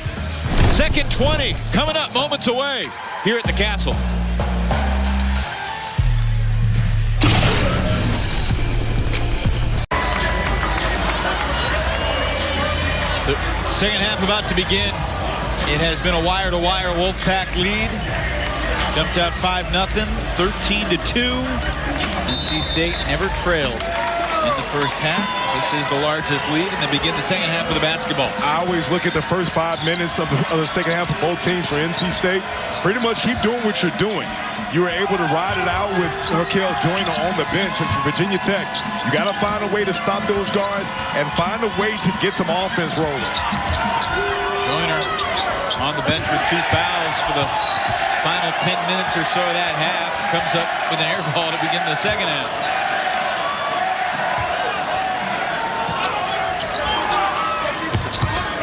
Second 20 coming up moments away here at the Cassell. The second half about to begin. It has been a wire-to-wire Wolfpack lead. Jumped out 5-0, 13-2. NC State never trailed in the first half. This is the largest lead, and they begin the second half of the basketball. I always look at the first 5 minutes of the second half of both teams for NC State. Pretty much keep doing what you're doing. You were able to ride it out with Raquel Joyner on the bench. And for Virginia Tech, you got to find a way to stop those guards and find a way to get some offense rolling. Joyner on the bench with 2 fouls for the final 10 minutes or so of that half. Comes up with an air ball to begin the second half.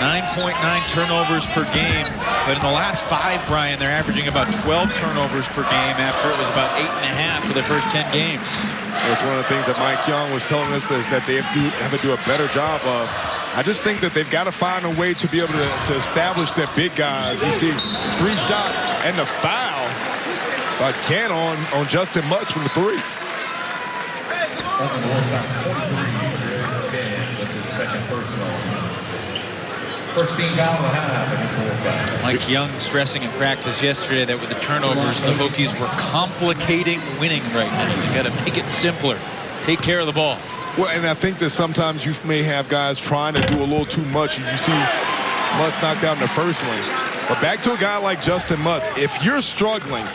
.9 turnovers per game, but in the last 5, Brian, they're averaging about 12 turnovers per game after it was about 8.5 for the first 10 games. That's one of the things that Mike Young was telling us, is that they have to do a better job of. I just think that they've got to find a way to be able to establish their big guys. You see 3 shot and the foul again on Justin Mutz from the 3. That's his second personal. First team foul in the half against Wolfpack. Mike Young stressing in practice yesterday that with the turnovers, the Hokies were complicating winning right now. You got to make it simpler. Take care of the ball. Well, and I think that sometimes you may have guys trying to do a little too much. You see Mutz knocked out in the first one. But back to a guy like Justin Mutz, if you're struggling,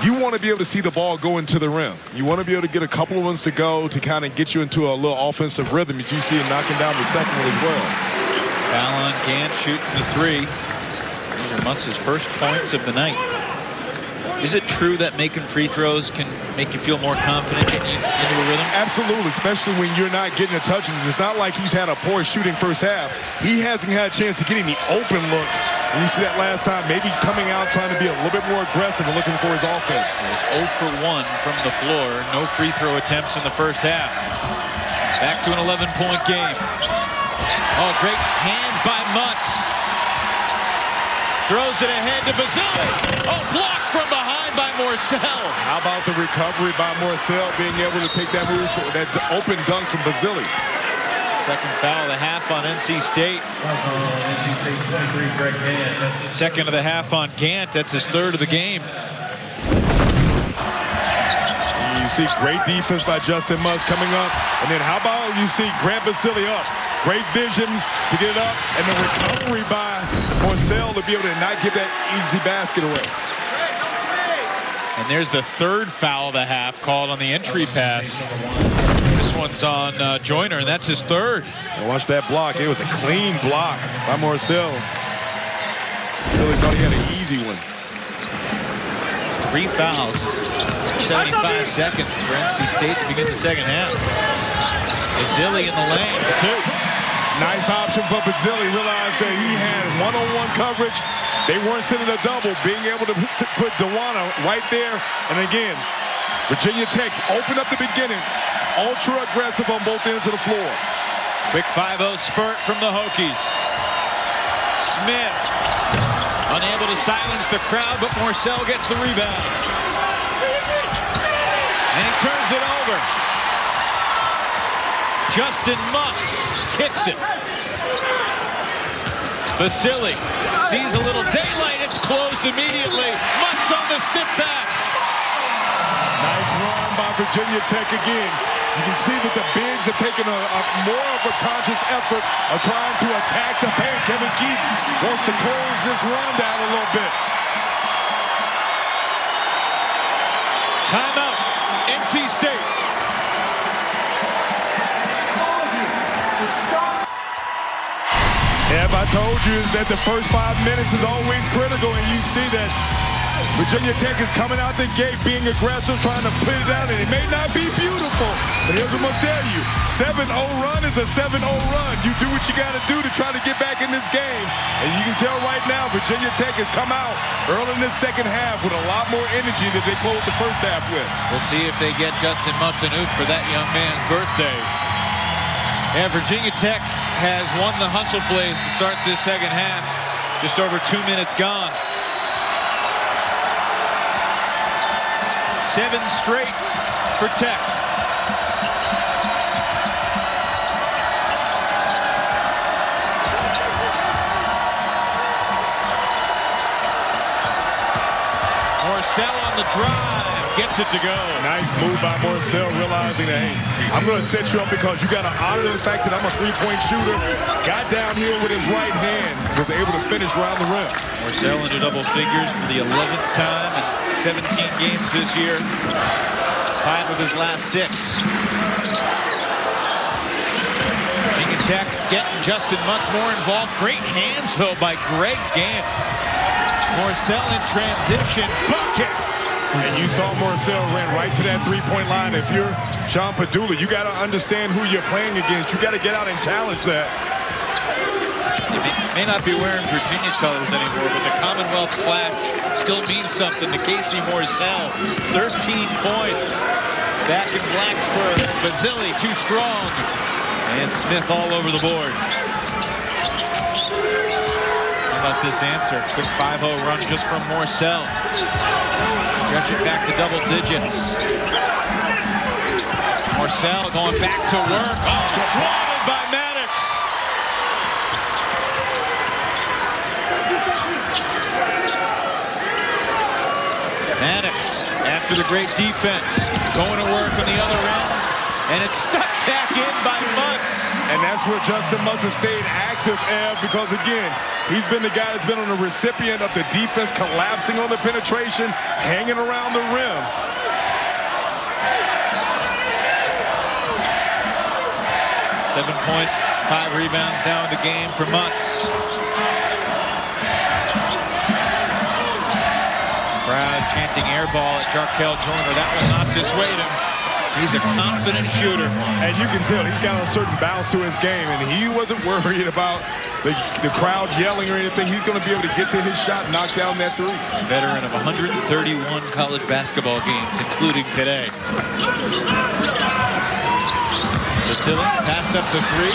you want to be able to see the ball go into the rim. You want to be able to get a couple of ones to go to kind of get you into a little offensive rhythm. You see him knocking down the second one as well. Foul on Gant shooting the 3. These are Mutz's first points of the night. Is it true that making free throws can make you feel more confident, getting you into a rhythm? Absolutely, especially when you're not getting the touches. It's not like he's had a poor shooting first half. He hasn't had a chance to get any open looks. And you see that last time, maybe coming out trying to be a little bit more aggressive and looking for his offense. He was 0 for 1 from the floor. No free throw attempts in the first half. Back to an 11-point game. Oh, great hands by Mutz. Throws it ahead to Basile. Oh, blocked from behind by Morcell. How about the recovery by Morcell, being able to take that move, that open dunk from Basile. Second foul of the half on NC State. NC State's 23, Greg Gant. Second of the half on Gant. That's his 3rd of the game. You see great defense by Justin Mutz coming up. And then how about you see Grant Basile up. Great vision to get it up. And the recovery by Morcell to be able to not give that easy basket away. And there's the 3rd foul of the half called on the entry pass. This one's on Joyner, and that's his 3rd. And watch that block. It was a clean block by Morcell. Basile thought he had an easy one. 3 fouls, 75 seconds for NC State to begin the second half. Bazzilli in the lane for 2. Nice option for Bazzilli. Realized that he had one-on-one coverage. They weren't sending a double. Being able to put Dewana right there. And again, Virginia Tech's opened up the beginning. Ultra aggressive on both ends of the floor. Quick 5-0 spurt from the Hokies. Smith unable to silence the crowd, but Morcell gets the rebound. And he turns it over. Justin Mutz kicks it. Bazzilli sees a little daylight. It's closed immediately. Mutz on the step back. Nice run by Virginia Tech again. You can see that the bigs have taken a more of a conscious effort of trying to attack the paint. Kevin Keats wants to close this run down a little bit. Timeout, NC State. If I told you that the first 5 minutes is always critical, and you see that Virginia Tech is coming out the gate being aggressive, trying to put it down, and it may not be beautiful, but here's what I'm going to tell you. 7-0 run is a 7-0 run. You do what you got to do to try to get back in this game. And you can tell right now Virginia Tech has come out early in this second half with a lot more energy than they closed the first half with. We'll see if they get Justin Mutz for that young man's birthday. Yeah, Virginia Tech has won the hustle plays to start this second half. Just over 2 minutes gone. 7 straight for Tech. Morcell on the drive, gets it to go. Nice move by Morcell, realizing that, hey, I'm going to set you up because you got to honor the fact that I'm a three-point shooter. Got down here with his right hand, was able to finish around the rim. Morcell into double figures for the 11th time in 17 games this year. 5 of his last 6. Virginia Tech getting Justin Mutz more involved. Great hands, though, by Greg Gant. Morcell in transition. Bucket. And you saw Morcell ran right to that three-point line. If you're Sean Padula, you got to understand who you're playing against. You got to get out and challenge that. May not be wearing Virginia's colors anymore, but the Commonwealth flash still means something to Casey Morcell. 13 points back in Blacksburg. Bazzilli too strong. And Smith all over the board. How about this answer? Quick 5-0 run just from Morcell. Stretch it back to double digits. Morcell going back to work. Oh, swatted by Maddox. Maddox, after the great defense, going to work on the other end, and it's stuck back in by Mutz. And that's where Justin Mutz has stayed active, Ev, because again, he's been the guy that's been on the recipient of the defense collapsing on the penetration, hanging around the rim. Seven points, 5 rebounds now in the game for Mutz. Crowd chanting air ball at Jarkel Joyner. That will not dissuade him. He's a confident shooter. And you can tell he's got a certain bounce to his game, and he wasn't worried about the crowd yelling or anything. He's going to be able to get to his shot and knock down that 3. A veteran of 131 college basketball games, including today. Cassell passed up the 3.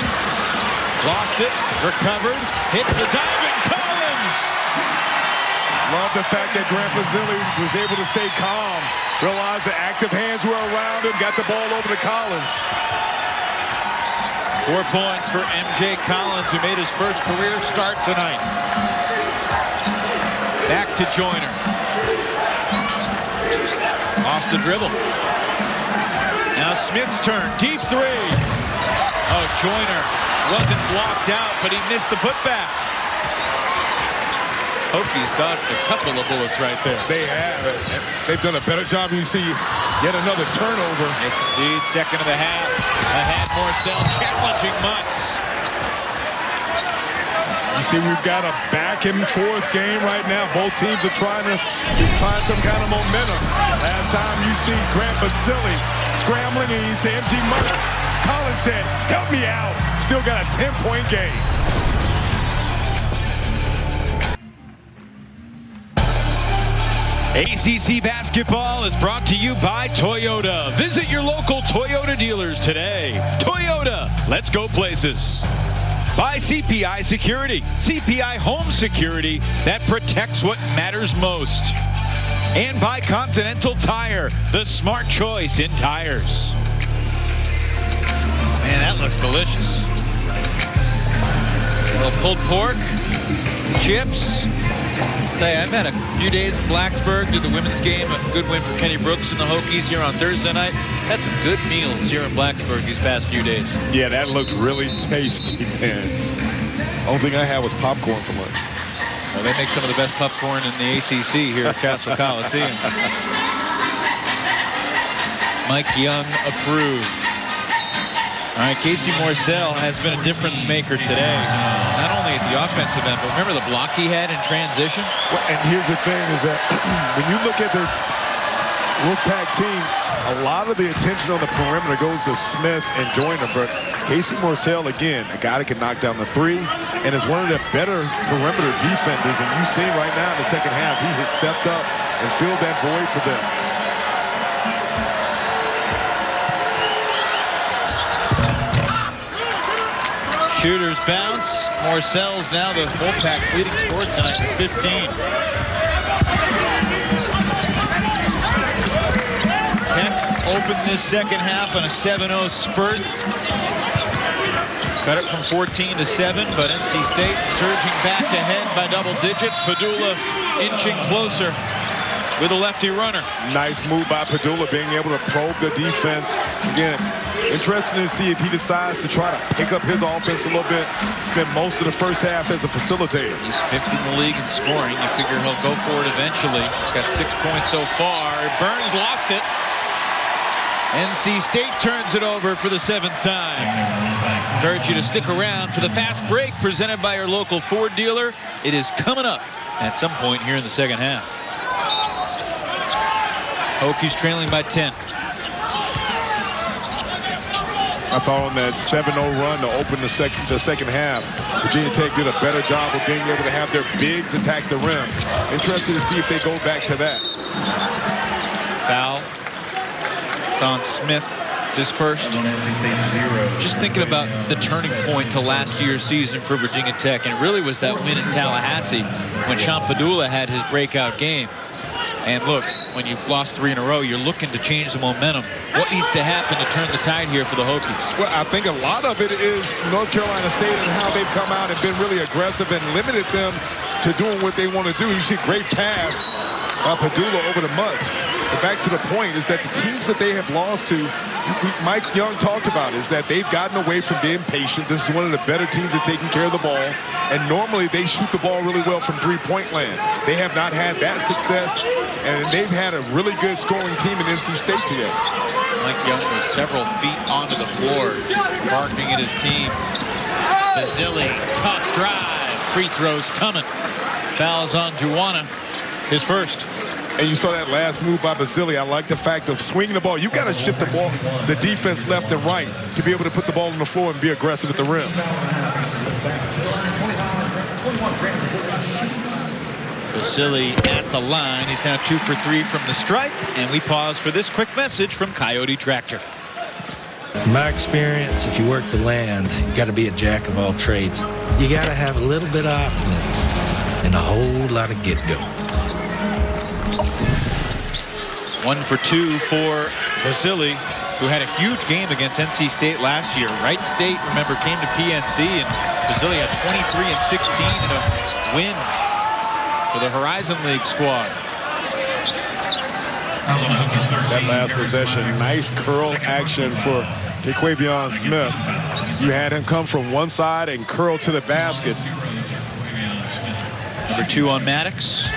Lost it, recovered, hits the diving Collins. Love the fact that Grant Bazzilli was able to stay calm. Realized the active hands were around him, got the ball over to Collins. 4 points for MJ Collins, who made his first career start tonight. Back to Joyner. Lost the dribble. Now Smith's turn, deep 3. Oh, Joyner wasn't blocked out, but he missed the putback. Hokies dodged a couple of bullets right there. They have. They've done a better job. You see yet another turnover. Yes, indeed. Second of the half. Ahead, Morcell challenging Mutz. You see, we've got a back and forth game right now. Both teams are trying to find some kind of momentum. Last time you see Grant Basile scrambling and you say MG Money. Collins said, help me out. Still got a 10-point game. ACC basketball is brought to you by Toyota. Visit your local Toyota dealers today. Toyota, let's go places. By CPI Security. CPI Home Security that protects what matters most. And by Continental Tire, the smart choice in tires. Man, that looks delicious. A little pulled pork, chips. I've had a few days in Blacksburg, did the women's game, a good win for Kenny Brooks and the Hokies here on Thursday night. Had some good meals here in Blacksburg these past few days. Yeah, that looked really tasty, man. Only thing I had was popcorn for lunch. Well, they make some of the best popcorn in the ACC here at Cassell Coliseum. Mike Young approved. All right, Casey Morsell has been a difference maker today, not only at the offensive end, but remember the block he had in transition? Well, and here's the thing is that when you look at this Wolfpack team, a lot of the attention on the perimeter goes to Smith and Joyner, but Casey Morsell, again, a guy that can knock down the three and is one of the better perimeter defenders, and you see right now in the second half, he has stepped up and filled that void for them. Shooters bounce. Morsell's now the Wolfpack's leading scorer tonight with 15. Tech opened this second half on a 7-0 spurt. Cut it from 14 to 7, but NC State surging back ahead by double digits. Padula inching closer with a lefty runner. Nice move by Padula, being able to probe the defense. Again, interesting to see if he decides to try to pick up his offense a little bit. Spent most of the first half as a facilitator. He's 5th in the league in scoring. You figure he'll go for it eventually. Got 6 points so far. Burns lost it. NC State turns it over for the 7th time. Encourage you to stick around for the fast break presented by your local Ford dealer. It is coming up at some point here in the second half. Hokies trailing by 10. I thought on that 7-0 run to open the second half, Virginia Tech did a better job of being able to have their bigs attack the rim. Interested to see if they go back to that. Foul. It's on Smith. It's his first. Just thinking about the turning point to last year's season for Virginia Tech, and it really was that win in Tallahassee when Sean Padula had his breakout game. And look, when you've lost 3 in a row, you're looking to change the momentum. What needs to happen to turn the tide here for the Hokies? Well, I think a lot of it is North Carolina State and how they've come out and been really aggressive and limited them to doing what they want to do. You see a great pass by Padula over the Mutts. But back to the point is that the teams that they have lost to, Mike Young talked about, is that they've gotten away from being patient. This is one of the better teams at taking care of the ball. And normally they shoot the ball really well from three-point land. They have not had that success, and they've had a really good scoring team in NC State today. Mike Young was several feet onto the floor, barking at his team. Basile, tough drive. Free throws coming. Fouls on Juwana, his first. And you saw that last move by Basile. I like the fact of swinging the ball. You've got to shift the ball, the defense left and right, to be able to put the ball on the floor and be aggressive at the rim. Basile at the line. He's now 2 for 3 from the stripe. And we pause for this quick message from Coyote Tractor. In my experience, if you work the land, you got to be a jack of all trades. You got to have a little bit of optimism and a whole lot of get-go. 1 for 2 for Basile, who had a huge game against NC State last year. Wright State, remember, came to PNC, and Basile had 23 and 16 in a win for the Horizon League squad. That last possession, nice curl action for Jaquavion Smith. You had him come from one side and curl to the basket. Number 2 on Maddox.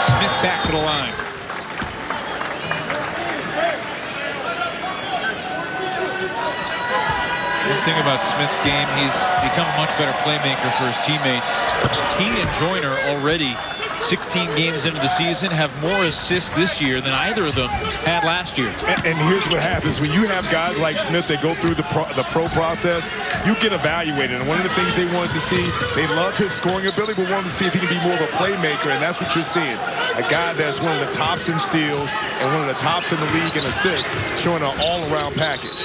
Smith back to the line. One thing about Smith's game, he's become a much better playmaker for his teammates. He and Joyner already 16 games into the season have more assists this year than either of them had last year. And here's what happens. When you have guys like Smith that go through the pro process, you get evaluated. And one of the things they wanted to see, they love his scoring ability, but wanted to see if he can be more of a playmaker, and that's what you're seeing. A guy that's one of the tops in steals and one of the tops in the league in assists, showing an all-around package.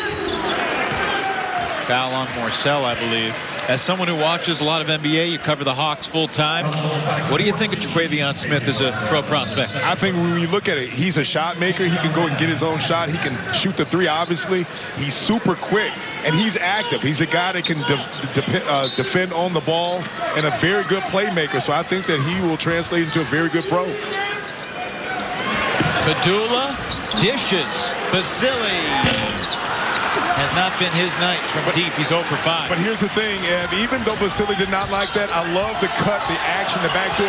Foul on Morcell, I believe. As someone who watches a lot of NBA, you cover the Hawks full time. What do you think of Jaquavion Smith as a pro prospect? I think when you look at it, he's a shot maker. He can go and get his own shot. He can shoot the three, obviously. He's super quick, and he's active. He's a guy that can defend on the ball and a very good playmaker. So I think that he will translate into a very good pro. Padula dishes. Basili. Has not been his night from deep. He's 0 for 5. But here's the thing, and even though Basili did not like that, I love the cut, the action, the backdoor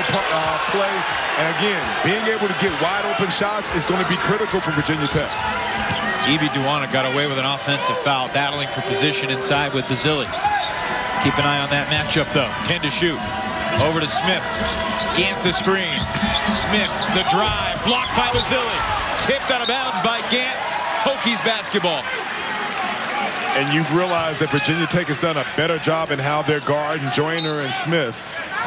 play. And again, being able to get wide open shots is going to be critical for Virginia Tech. Ibi Duana got away with an offensive foul, battling for position inside with Basili. Keep an eye on that matchup, though. 10 to shoot. Over to Smith. Gant the screen. Smith, the drive, blocked by Basili. Tipped out of bounds by Gant. Hokies basketball. And you've realized that Virginia Tech has done a better job in how they're guarding Joyner and Smith.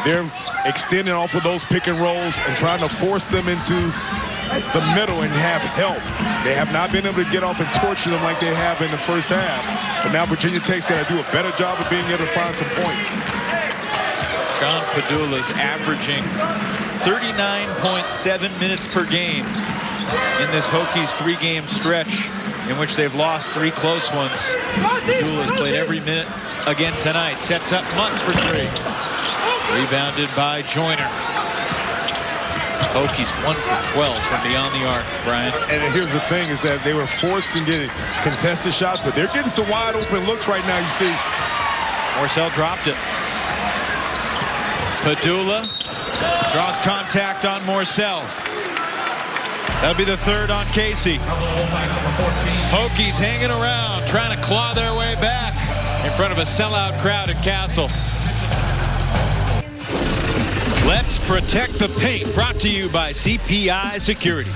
They're extending off of those pick and rolls and trying to force them into the middle and have help. They have not been able to get off and torture them like they have in the first half. But now Virginia Tech's got to do a better job of being able to find some points. Sean Padula's averaging 39.7 minutes per game in this Hokies 3-game stretch, in which they've lost 3 close ones. Padula has played every minute again tonight. Sets up Mutz for 3. Rebounded by Joyner. Hokies 1 for 12 from beyond the arc, Brian. And here's the thing, is that they were forced to get contested shots, but they're getting some wide open looks right now, you see. Morcell dropped it. Padula draws contact on Morcell. That'll be the 3rd on Casey. Hokies hanging around, trying to claw their way back in front of a sellout crowd at Cassell. Let's protect the paint, brought to you by CPI Security.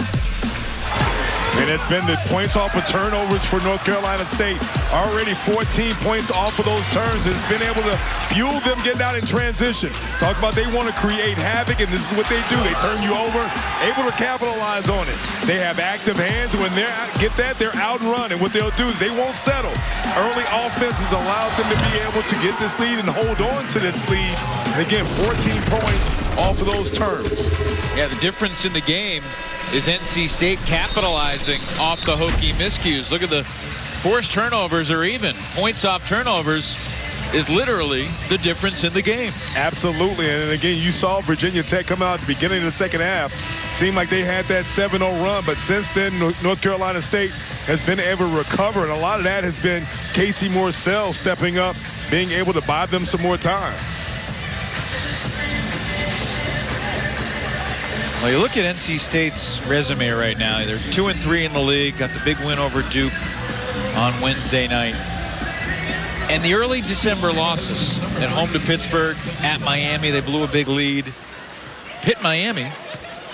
And it's been the points off of turnovers for North Carolina State. Already 14 points off of those turns. It's been able to fuel them getting out in transition. Talk about they want to create havoc, and this is what they do. They turn you over, able to capitalize on it. They have active hands. When they get that, they're out and run. And what they'll do is they won't settle. Early offense has allowed them to be able to get this lead and hold on to this lead. And again, 14 points off of those turns. Yeah, the difference in the game is NC State capitalizing off the Hokie miscues. Look at the forced turnovers are even. Points off turnovers is literally the difference in the game. Absolutely. And again, you saw Virginia Tech come out at the beginning of the second half. Seemed like they had that 7-0 run, but since then, North Carolina State has been able to recover, and a lot of that has been Casey Morcell stepping up, being able to buy them some more time. Well, you look at NC State's resume right now. They're 2-3 in the league. Got the big win over Duke on Wednesday night. And the early December losses at home to Pittsburgh, at Miami, they blew a big lead. Pitt, Miami,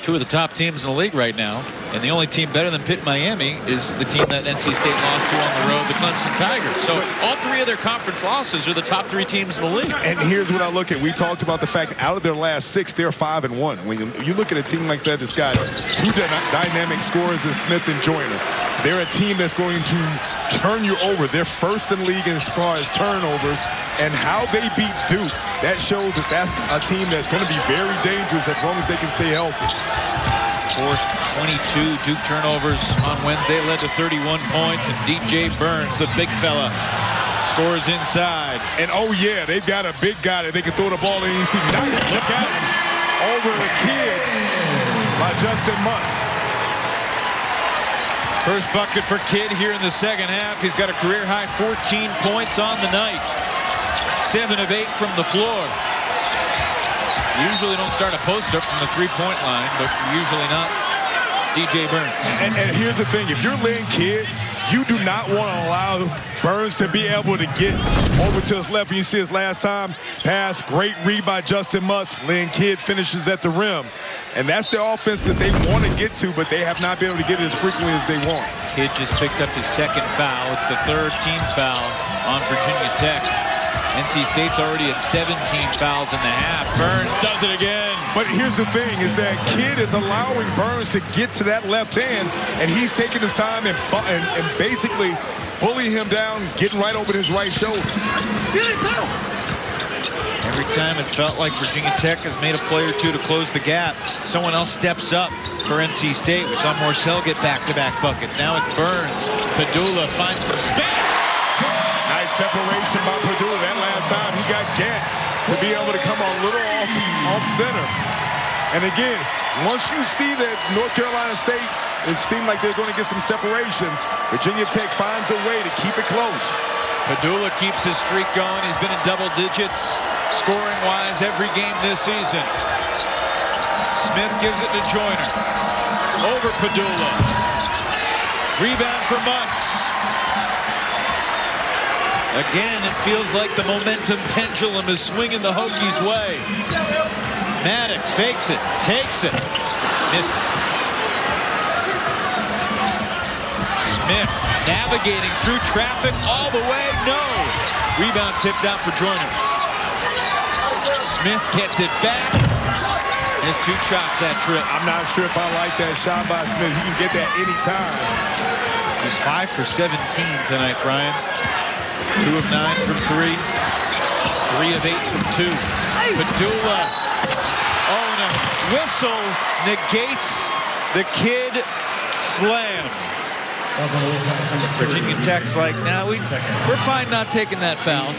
2 of the top teams in the league right now. And the only team better than Pitt, Miami is the team that NC State lost to on the road, the Clemson Tigers. So all 3 of their conference losses are the top 3 teams in the league. And here's what I look at. We talked about the fact that out of their last 6, they're 5-1. When you look at a team like that that's got 2 dynamic scorers in Smith and Joyner, they're a team that's going to turn you over. They're first in the league as far as turnovers, and how they beat Duke, that shows that that's a team that's going to be very dangerous as long as they can stay healthy. Forced 22 Duke turnovers on Wednesday, led to 31 points, and DJ Burns, the big fella, scores inside. And oh yeah, they've got a big guy that they can throw the ball in. You see, nice look at him over the kid by Justin Mutz. First bucket for Kidd here in the second half. He's got a career-high 14 points on the night. 7 of 8 from the floor. Usually don't start a post-up from the 3-point line, but usually not DJ Burns. And here's the thing. If you're Lynn Kidd, You do not want to allow Burns to be able to get over to his left. When you see his last time pass, great read by Justin Mutz. Lynn Kidd finishes at the rim. And that's the offense that they want to get to, but they have not been able to get it as frequently as they want. Kidd just picked up his second foul. It's the third team foul on Virginia Tech. NC State's already at 17 fouls in the half. Burns does it again. But here's the thing, is that Kidd is allowing Burns to get to that left hand, and he's taking his time and basically bullying him down, getting right over his right shoulder. Every time it's felt like Virginia Tech has made a play or two to close the gap, someone else steps up for NC State. We saw Morcell get back-to-back buckets. Now it's Burns. Padula finds some space. Nice separation by Padula. That last time he got Gant to be able to come a little off center. And again, once you see that North Carolina State, it seemed like they're going to get some separation. Virginia Tech finds a way to keep it close. Padula keeps his streak going. He's been in double digits scoring-wise every game this season. Smith gives it to Joyner. Over Padula. Rebound for Mutz. Again, it feels like the momentum pendulum is swinging the Hokies' way. Maddox fakes it, takes it, missed it. Smith navigating through traffic all the way, no. Rebound tipped out for Joyner. Smith gets it back. Has 2 shots that trip. I'm not sure if I like that shot by Smith. He can get that anytime. He's 5 for 17 tonight, Brian. 2 of 9 from 3. 3 of 8 from 2. Padula. Oh, and a whistle negates the Kidd slam. Virginia Tech's like, nah, we're fine not taking that foul.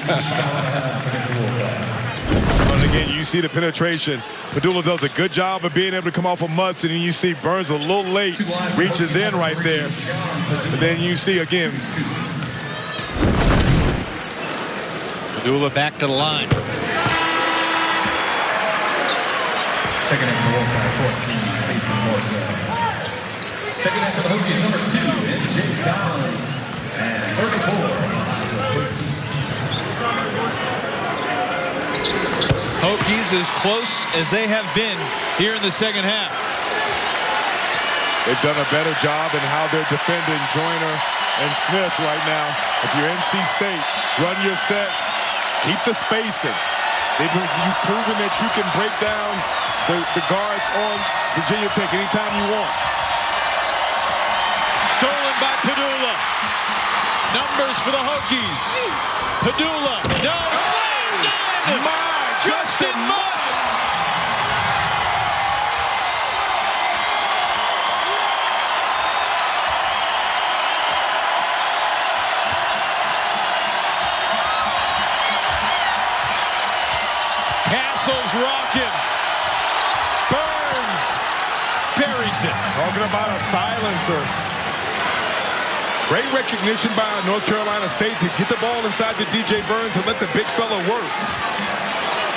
And again, you see the penetration. Padula does a good job of being able to come off of Mutz, and then you see Burns a little late, reaches in right there. But then you see again. Padula back to the line. Checking in for the Wolfpack, 14, Mason Morcell. Checking in for the Hokies, number 2, N.J. Collins. And 34, Elijah 13. Hokies as close as they have been here in the second half. They've done a better job in how they're defending Joyner and Smith right now. If you're NC State, run your sets, keep the spacing. You've proven that you can break down the guards on Virginia Tech anytime you want. Stolen by Padula. Numbers for the Hokies. Padula, no. My Justin Mutz. Cassell's rocking. Burns buries it. Talking about a silencer. Great recognition by North Carolina State to get the ball inside to DJ Burns and let the big fella work.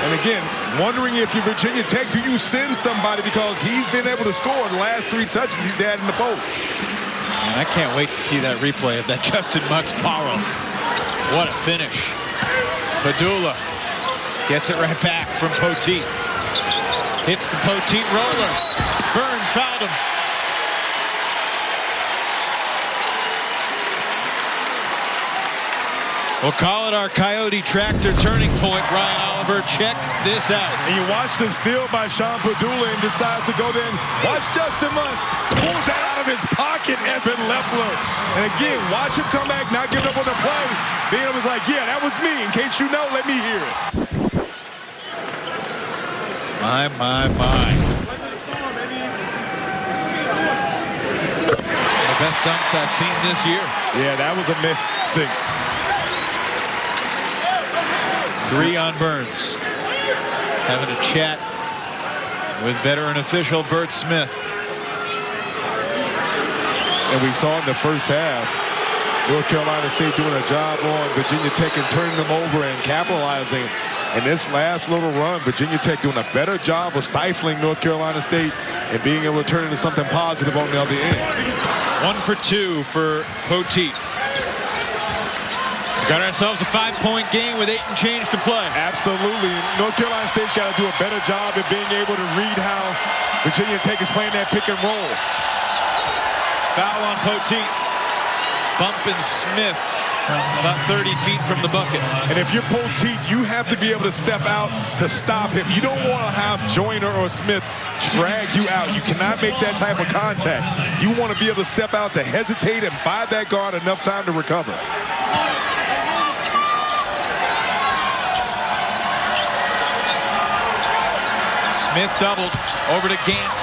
And again, wondering if you're Virginia Tech, do you send somebody, because he's been able to score the last 3 touches he's had in the post. And I can't wait to see that replay of that Justin Mutz follow. What a finish. Padula gets it right back from Poteet. Hits the Poteet roller. Burns fouled him. We'll call it our Coyote Tractor turning point, Ryan Oliver. Check this out. And you watch the steal by Sean Padula and decides to go then. Watch Justin Mutz pulls that out of his pocket, Evan Leffler. And again, watch him come back, not giving up on the play. Then it was like, yeah, that was me. In case you know, let me hear it. My. The best dunks I've seen this year. Yeah, that was amazing. 3 on Burns. Having a chat with veteran official Bert Smith. And we saw in the first half, North Carolina State doing a job on Virginia Tech and turning them over and capitalizing In this last little run, Virginia Tech doing a better job of stifling North Carolina State and being able to turn into something positive on the other end. 1 for 2 for Poteet. Got ourselves a 5-point game with 8 and change to play. Absolutely. North Carolina State's got to do a better job at being able to read how Virginia Tech is playing that pick and roll. Foul on Poteet. Bumping Smith about 30 feet from the bucket. And if you're Poteet, you have to be able to step out to stop him. You don't want to have Joyner or Smith drag you out. You cannot make that type of contact. You want to be able to step out to hesitate and buy that guard enough time to recover. Smith doubled over to Gant.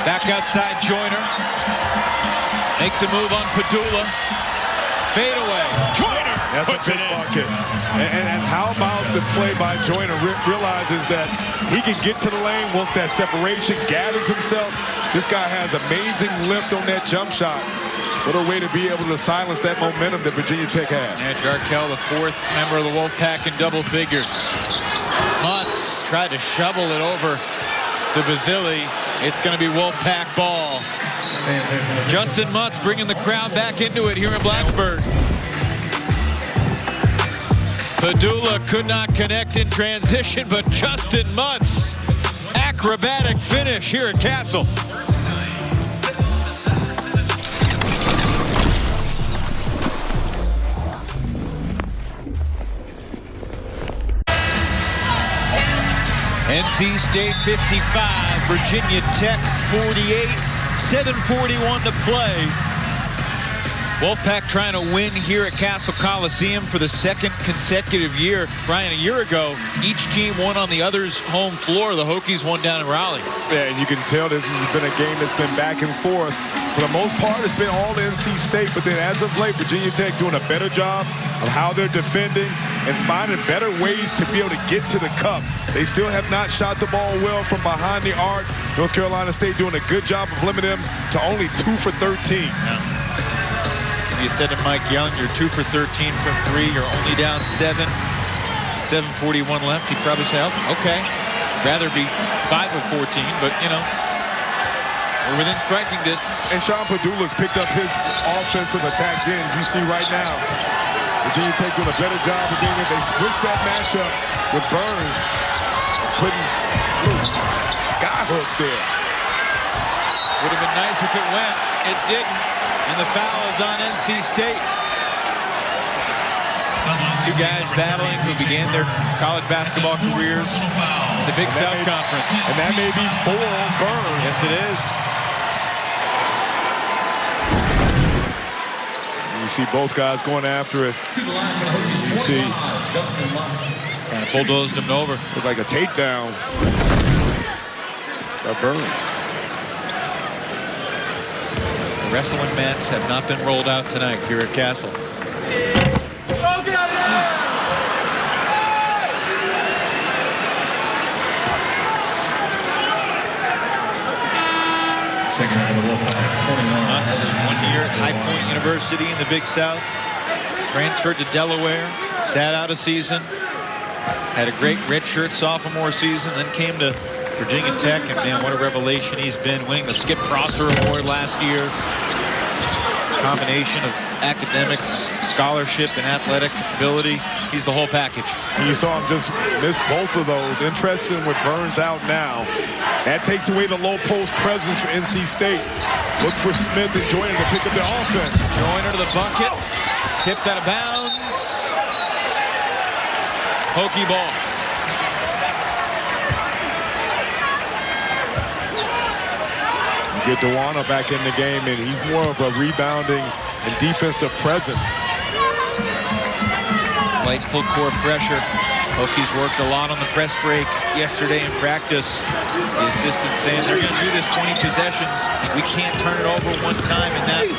Back outside Joyner. Makes a move on Padula. Fade away. Joyner That's puts a big bucket. And how about the play by Joyner? Realizes that he can get to the lane once that separation, gathers himself. This guy has amazing lift on that jump shot. What a way to be able to silence that momentum that Virginia Tech has. And Jarkel, the 4th member of the Wolfpack in double figures. Mutz tried to shovel it over to Basili. It's going to be Wolfpack ball. Justin Mutz bringing the crowd back into it here in Blacksburg. Padula could not connect in transition, but Justin Mutz, acrobatic finish here at Cassell. NC State 55, Virginia Tech 48, 7:41 to play. Wolfpack trying to win here at Cassell Coliseum for the 2nd consecutive year. Brian, a year ago, each team won on the other's home floor. The Hokies won down in Raleigh. Yeah, and you can tell this has been a game that's been back and forth. For the most part, it's been all NC State, but then as of late, Virginia Tech doing a better job of how they're defending and finding better ways to be able to get to the cup. They still have not shot the ball well from behind the arc. North Carolina State doing a good job of limiting them to only 2 for 13. Yeah. You said to Mike Young, you're 2 for 13 from 3. You're only down 7. 7:41 left. He'd probably say, oh, okay, rather be 5 of 14, but you know, we're within striking distance. And Sean Padula's picked up his offensive attack in. You see right now, Virginia Tech doing a better job of being able to switch that matchup with Burns, putting skyhook there. Would have been nice if it went. It didn't. And the foul is on NC State. 2 guys battling who began their college basketball careers in the Big South Conference. And that may be 4 on Burns. Yes, it is. You see both guys going after it. You see Kind of bulldozed him over. looked like a takedown by Burns. The wrestling mats have not been rolled out tonight here at Cassell. Mutz, 1 year at High Point University in the Big South. Transferred to Delaware. Sat out a season. Had a great redshirt sophomore season. Then came to Virginia Tech. And man, what a revelation he's been. Winning the Skip Prosser Award last year. Combination of academics, scholarship, and athletic ability. He's the whole package. And you saw him just miss both of those. Interesting with Burns out now. That takes away the low post presence for NC State. Look for Smith and Joyner to pick up the offense. Joyner to the bucket. Tipped out of bounds. Hokie ball. Get Dewana back in the game, and he's more of a rebounding and defensive presence. Light full court pressure. Hokies worked a lot on the press break yesterday in practice. The assistant saying they're going to do this 20 possessions. We can't turn it over one time in that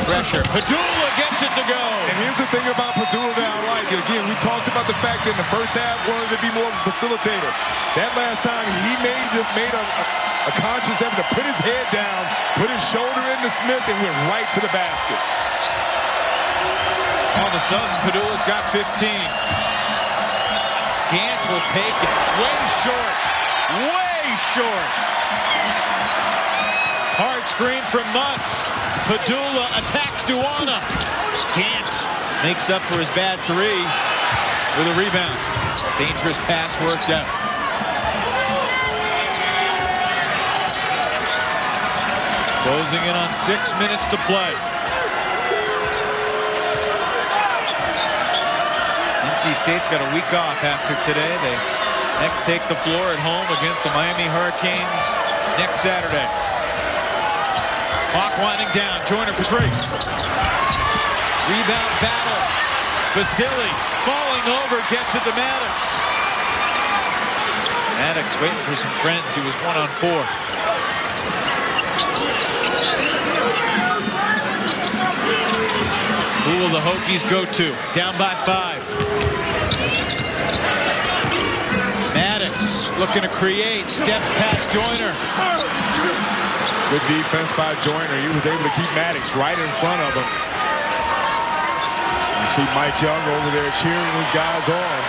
pressure. Padula gets it to go. And here's the thing about Padula that I like. Again, we talked about the fact that in the first half wanted to be more of a facilitator. That last time he made a conscious effort to put his head down, put his shoulder into Smith, and went right to the basket. All of a sudden, Padula's got 15. Gant will take it. Way short. Way short. Hard screen from Mutz. Padula attacks Duana. Gant makes up for his bad three with a rebound. Dangerous pass worked out. Closing in on 6 minutes to play. NC State's got a week off after today. They next take the floor at home against the Miami Hurricanes next Saturday. Clock winding down. Joyner for three. Rebound battle. Vasily falling over, gets it to Maddox. Maddox waiting for some friends. He was 1-on-4. Who will the Hokies go to? Down by 5. Maddox looking to create. Steps past Joyner. Good defense by Joyner. He was able to keep Maddox right in front of him. You see Mike Young over there cheering his guys on.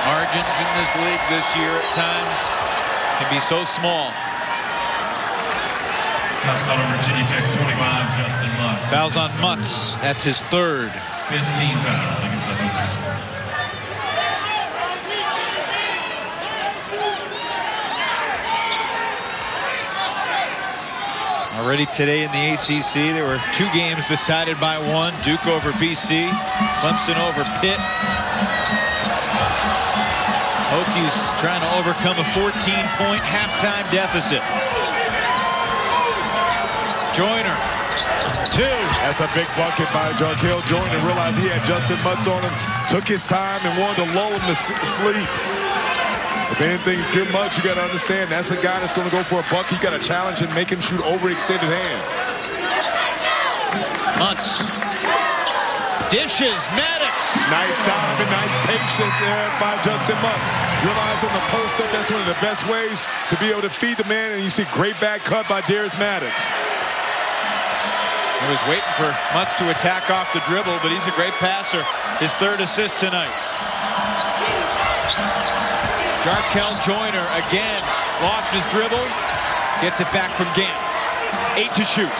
Margins in this league this year at times can be so small. That's called on Virginia Tech 25, Justin Mutz. Fouls on Mutz. That's his third. 15 foul against the Hokies. Already today in the ACC, there were 2 games decided by 1. Duke over BC, Clemson over Pitt. Hokies trying to overcome a 14-point halftime deficit. Joyner, 2. That's a big bucket by Jarkel Joyner. Realized he had Justin Mutz on him. Took his time and wanted to lull him to sleep. If anything, if you're Mutz, you got to understand that's a guy that's going to go for a buck. You got to challenge and make him shoot overextended hand. Mutz dishes. Maddox. Nice time and nice patience by Justin Mutz. Realize on the post-up, that's one of the best ways to be able to feed the man. And you see great back cut by Darius Maddox. He was waiting for Mutz to attack off the dribble, but he's a great passer. His 3rd assist tonight. Jarkel Joyner again lost his dribble, gets it back from Gant. 8 to shoot.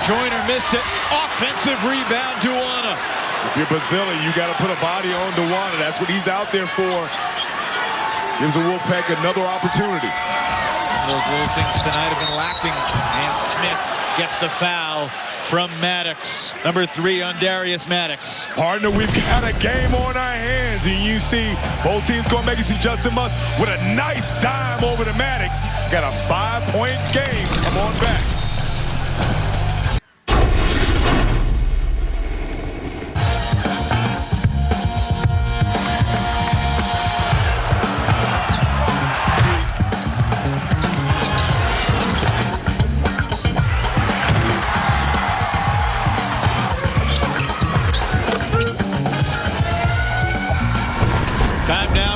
Joyner missed it. Offensive rebound, Duana. If you're Basile, you got to put a body on Duana. That's what he's out there for. Gives the Wolfpack another opportunity. Some of those little things tonight have been lacking. And Smith gets the foul from Maddox. Number 3 on Darius Maddox. Partner, we've got a game on our hands. And you see both teams going to make it. See Justin Mutz with a nice dime over to Maddox. Got a 5-point game. Come on back.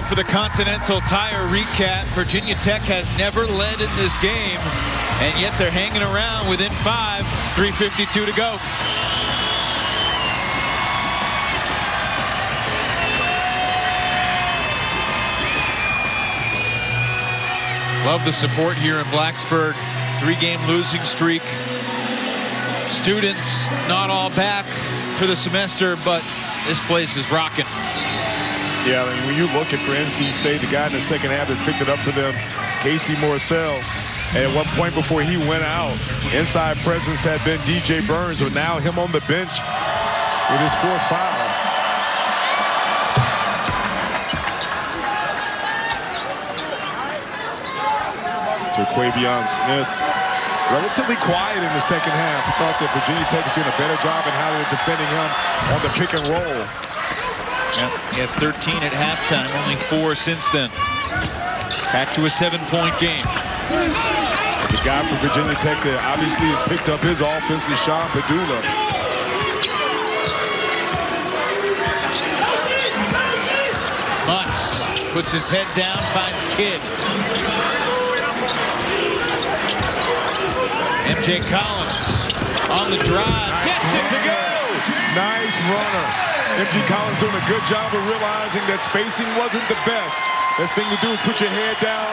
For the Continental Tire recap, Virginia Tech has never led in this game, and yet they're hanging around within 5, 3:52 to go. Love the support here in Blacksburg. 3-game losing streak. Students not all back for the semester, but this place is rocking. Yeah, I mean, when you're looking for NC State, the guy in the second half that's picked it up for them, Casey Morcell. And at one point before he went out, inside presence had been DJ Burns, but now him on the bench with his 4th foul. To Quavion Smith. Relatively quiet in the second half. I thought that Virginia Tech is doing a better job in how they're defending him on the pick and roll. He had 13 at halftime, only 4 since then. Back to a 7-point game. The guy from Virginia Tech that obviously has picked up his offense is Sean Padula. Mutz puts his head down, finds Kidd. Jay Collins on the drive. Gets it to go. Nice runner. MG Collins doing a good job of realizing that spacing wasn't the best. Best thing to do is put your head down.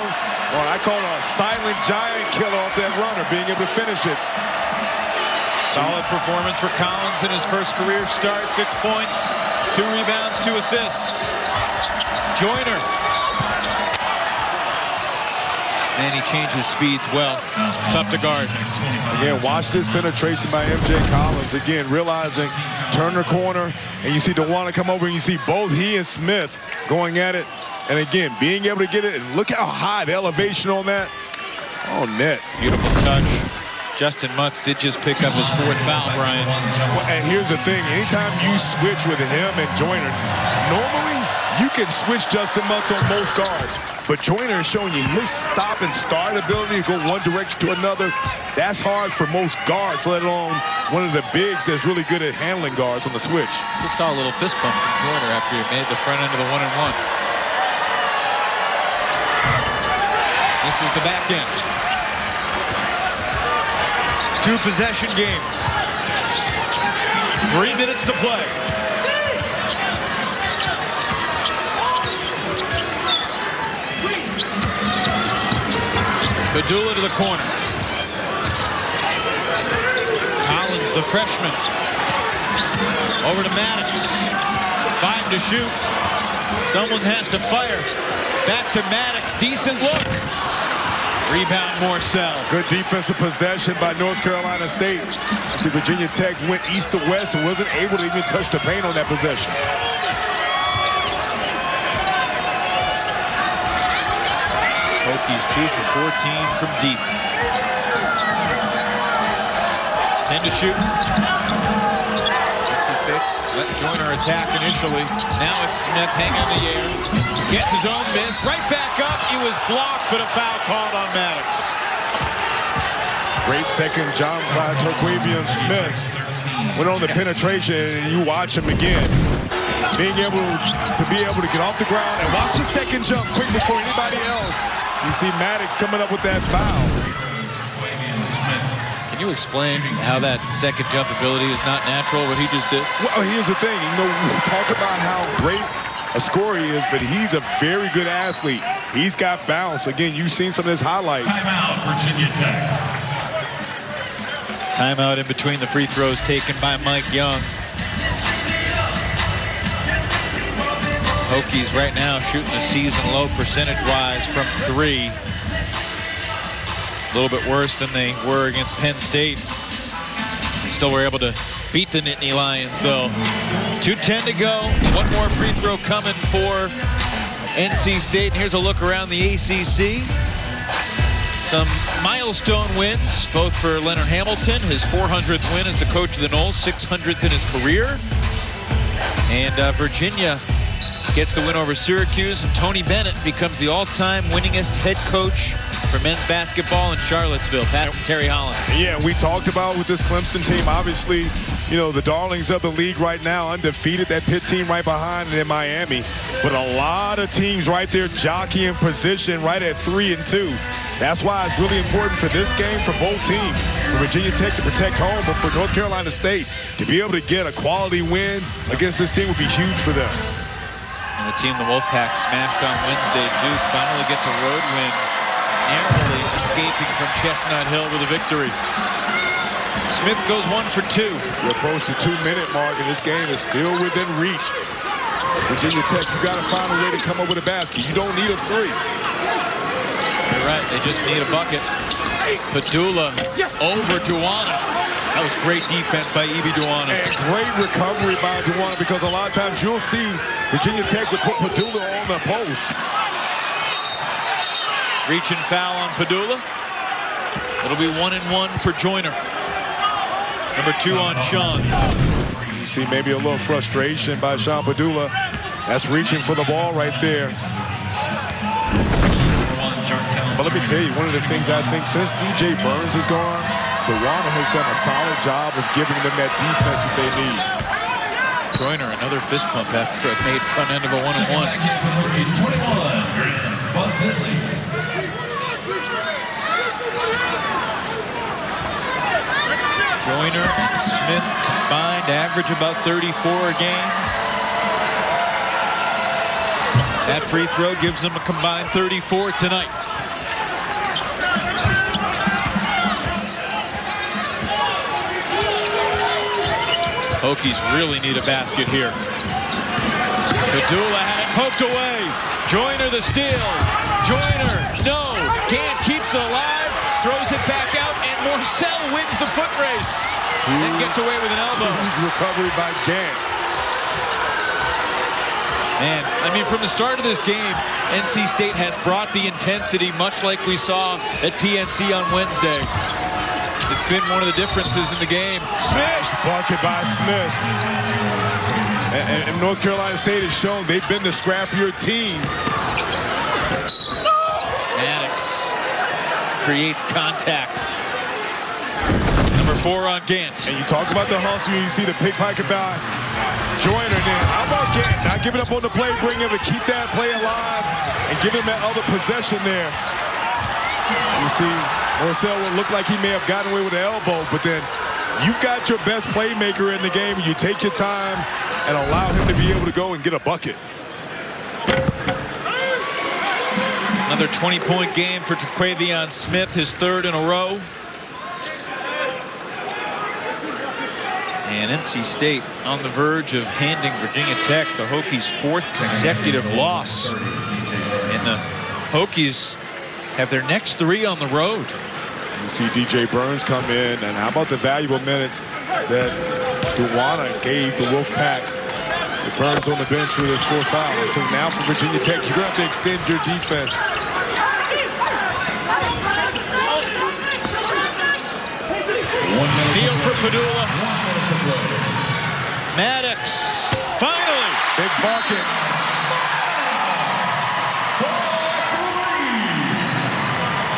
Or I call it a silent giant killer off that runner, being able to finish it. Solid performance for Collins in his first career start. 6 points, 2 rebounds, 2 assists. Joyner. And he changes speeds well. Tough to guard. Again, watch this penetration by MJ Collins. Again, realizing, turn the corner, and you see DeWanna come over, and you see both he and Smith going at it. And again, being able to get it, and look how high the elevation on that. Oh, net. Beautiful touch. Justin Mutz did just pick up his 4th foul, Brian. Well, and here's the thing. Anytime you switch with him and Joyner, normally you can switch Justin Mutz on most guards. But Joyner is showing you his stop and start ability to go one direction to another. That's hard for most guards, let alone one of the bigs that's really good at handling guards on the switch. Just saw a little fist bump from Joyner after he made the front end of the 1-and-1. This is the back end. 2-possession game. 3 minutes to play. Padula to the corner. Collins, the freshman. Over to Maddox. 5 to shoot. Someone has to fire. Back to Maddox. Decent look. Rebound Morcell. Good defensive possession by North Carolina State. See, Virginia Tech went east to west and wasn't able to even touch the paint on that possession. Hokies 2 for 14 from deep. 10 to shoot. Let Joyner attack initially. Now it's Smith hanging in the air. Gets his own miss. Right back up. He was blocked, but a foul called on Maddox. Great second jump by Terquavion Smith. Went on the penetration, and you watch him again. Being able to get off the ground and watch the second jump quick before anybody else. You see Maddox coming up with that foul. Can you explain how that second jump ability is not natural, what he just did? Well, here's the thing. You know, we talk about how great a scorer he is, but he's a very good athlete. He's got bounce. Again, you've seen some of his highlights. Timeout, Virginia Tech. Timeout in between the free throws taken by Mike Young. Hokies right now shooting a season low percentage-wise from 3. A little bit worse than they were against Penn State. They still were able to beat the Nittany Lions, though. 2:10 to go. One more free throw coming for NC State. And here's a look around the ACC. Some milestone wins, both for Leonard Hamilton, his 400th win as the coach of the Noles, 600th in his career. And Virginia gets the win over Syracuse, and Tony Bennett becomes the all-time winningest head coach for men's basketball in Charlottesville, passing Terry Holland. Yeah, we talked about with this Clemson team, obviously, you know, the darlings of the league right now, undefeated, that Pitt team right behind and in Miami. But a lot of teams right there jockeying position right at 3 and 2. That's why it's really important for this game for both teams. For Virginia Tech to protect home, but for North Carolina State to be able to get a quality win against this team would be huge for them. And the team the Wolfpack smashed on Wednesday, Duke, finally gets a road win, narrowly escaping from Chestnut Hill with a victory. Smith goes 1 for 2. We approach the 2-minute mark, and this game is still within reach. Virginia Tech, you got to find a way to come up with a basket. You don't need a 3. You're right, they just need a bucket. Padula over DeWanna. That was great defense by Evie DeWanna. And great recovery by DeWanna, because a lot of times you'll see Virginia Tech would put Padula on the post. Reach and foul on Padula. It'll be 1-and-1 for Joyner. Number 2 on Sean. You see maybe a little frustration by Sean Padula. That's reaching for the ball right there. But let me tell you, one of the things I think since DJ Burns is gone, DeWanna has done a solid job of giving them that defense that they need. Joyner, another fist pump after it made front end of a 1-and-1. Joyner and Smith combined average about 34 a game. That free throw gives them a combined 34 tonight. Hokies really need a basket here. Padula had it poked away. Joyner the steal. Joyner, no. Gant keeps it alive, throws it back out, and Morcell wins the foot race. And gets away with an elbow. Huge recovery by Gant. Man, I mean, from the start of this game, NC State has brought the intensity, much like we saw at PNC on Wednesday. It's been one of the differences in the game. Smith! Bucket by Smith. And North Carolina State has shown they've been the scrappier team. Maddox creates contact. Number 4 on Gant. And you talk about the hustle, you see the pickpocket by Joyner. Then how about Gant not giving up on the play, bring him to keep that play alive and give him that other possession there. You see, Morcell will look like he may have gotten away with an elbow, but then you got your best playmaker in the game, and you take your time and allow him to be able to go and get a bucket. Another 20-point game for Traquavion Smith, his 3rd in a row. And NC State on the verge of handing Virginia Tech the Hokies' 4th consecutive loss. And the Hokies have their next 3 on the road. You see DJ Burns come in, and how about the valuable minutes that Duwana gave the Wolfpack. Burns on the bench with his 4th foul. And so now for Virginia Tech, you're going to have to extend your defense. Steal for Padula. Maddox, finally. Big bucket.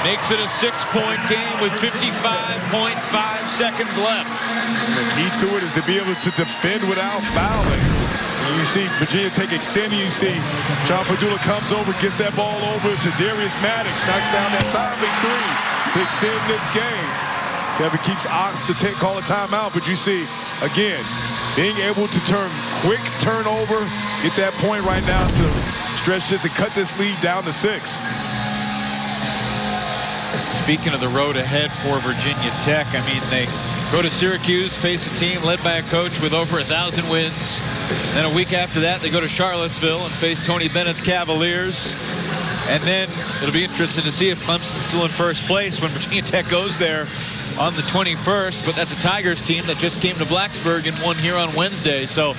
Makes it a 6-point game with 55.5 seconds left. The key to it is to be able to defend without fouling. And you see Virginia Tech extending. You see John Padula comes over, gets that ball over to Darius Maddox, knocks down that timely 3 to extend this game. Kevin keeps Ox to call a timeout, but you see, again, being able to turn quick turnover, get that point right now to stretch this and cut this lead down to 6. Speaking of the road ahead for Virginia Tech, I mean, they go to Syracuse, face a team led by a coach with over 1,000 wins. Then a week after that, they go to Charlottesville and face Tony Bennett's Cavaliers. And then it'll be interesting to see if Clemson's still in first place when Virginia Tech goes there on the 21st. But that's a Tigers team that just came to Blacksburg and won here on Wednesday. So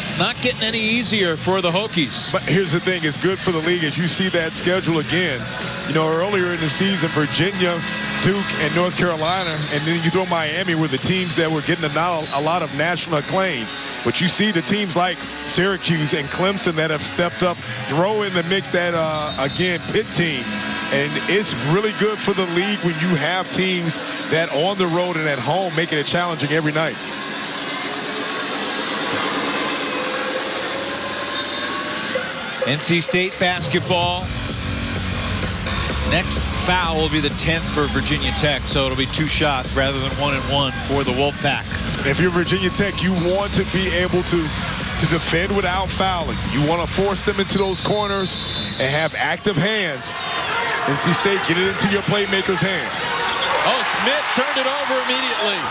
it's not getting any easier for the Hokies. But here's the thing, it's good for the league as you see that schedule again. You know, earlier in the season, Virginia, Duke, and North Carolina, and then you throw Miami were the teams that were getting a lot of national acclaim. But you see the teams like Syracuse and Clemson that have stepped up, throw in the mix that, again, Pitt team. And it's really good for the league when you have teams that on the road and at home making it challenging every night. NC State basketball. Next foul will be the 10th for Virginia Tech, so it'll be 2 shots rather than 1 and 1 for the Wolfpack. If you're Virginia Tech, you want to be able to defend without fouling. You want to force them into those corners and have active hands. NC State, get it into your playmakers' hands. Oh, Smith turned it over immediately.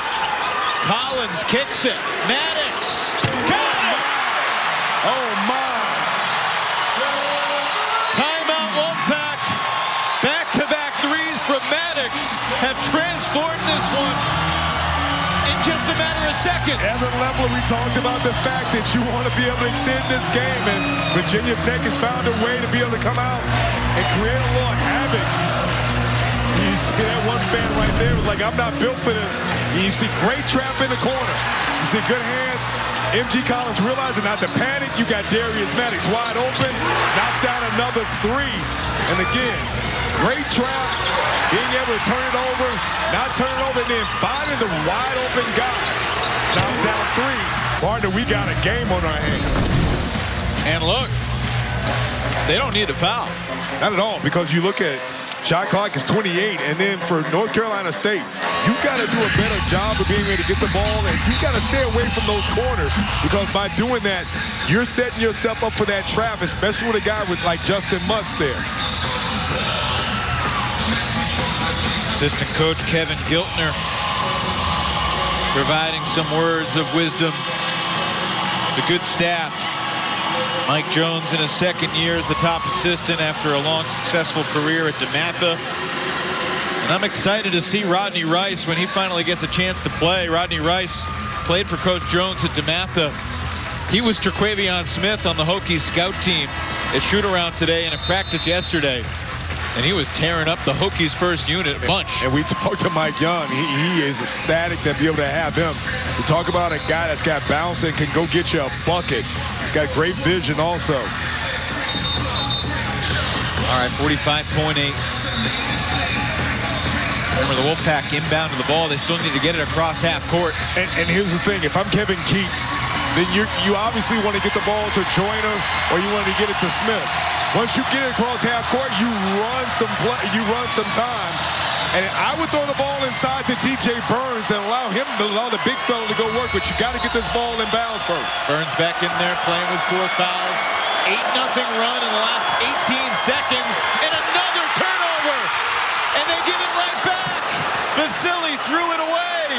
Collins kicks it. Maddox. Got it! Oh, my. Timeout, Wolfpack. Back-to-back threes from Maddox have transformed this one in just a matter of seconds. Evan Lepler, we talked about the fact that you want to be able to extend this game, and Virginia Tech has found a way to be able to come out and create a little havoc. You see that one fan right there was like, I'm not built for this. And you see great trap in the corner. You see good hands. MG Collins realizing not to panic. You got Darius Maddox wide open. Knocks down another 3. And again, great trap. Being able to turn it over. Not turn it over and then finding the wide open guy. Knock down 3. Partner, we got a game on our hands. And look, they don't need a foul. Not at all, because you look at Shot clock is 28. And then for North Carolina State, you got to do a better job of being able to get the ball, and you got to stay away from those corners, because by doing that, you're setting yourself up for that trap, especially with a guy with like Justin Mutz there. Assistant coach Kevin Giltner providing some words of wisdom. It's a good staff. Mike Jones in his second year as the top assistant after a long successful career at DeMatha. And I'm excited to see Rodney Rice when he finally gets a chance to play. Rodney Rice played for Coach Jones at DeMatha. He was Terquavion Smith on the Hokies scout team at shoot-around today and at practice yesterday. And he was tearing up the Hokies first unit a bunch. And we talked to Mike Young. He is ecstatic to be able to have him. We talk about a guy that's got bounce and can go get you a bucket. He's got great vision also. All right, 45.8. Remember, the Wolfpack inbound to the ball. They still need to get it across half court. And here's the thing. If I'm Kevin Keats, then you obviously want to get the ball to Joyner, or you want to get it to Smith. Once you get it across half court, you run some time. And I would throw the ball inside to DJ Burns and allow the big fella to go work, but you got to get this ball in bounds first. Burns back in there playing with 4 fouls. 8-0 run in the last 18 seconds, and another turnover. And they give it right back. Vasily threw it away.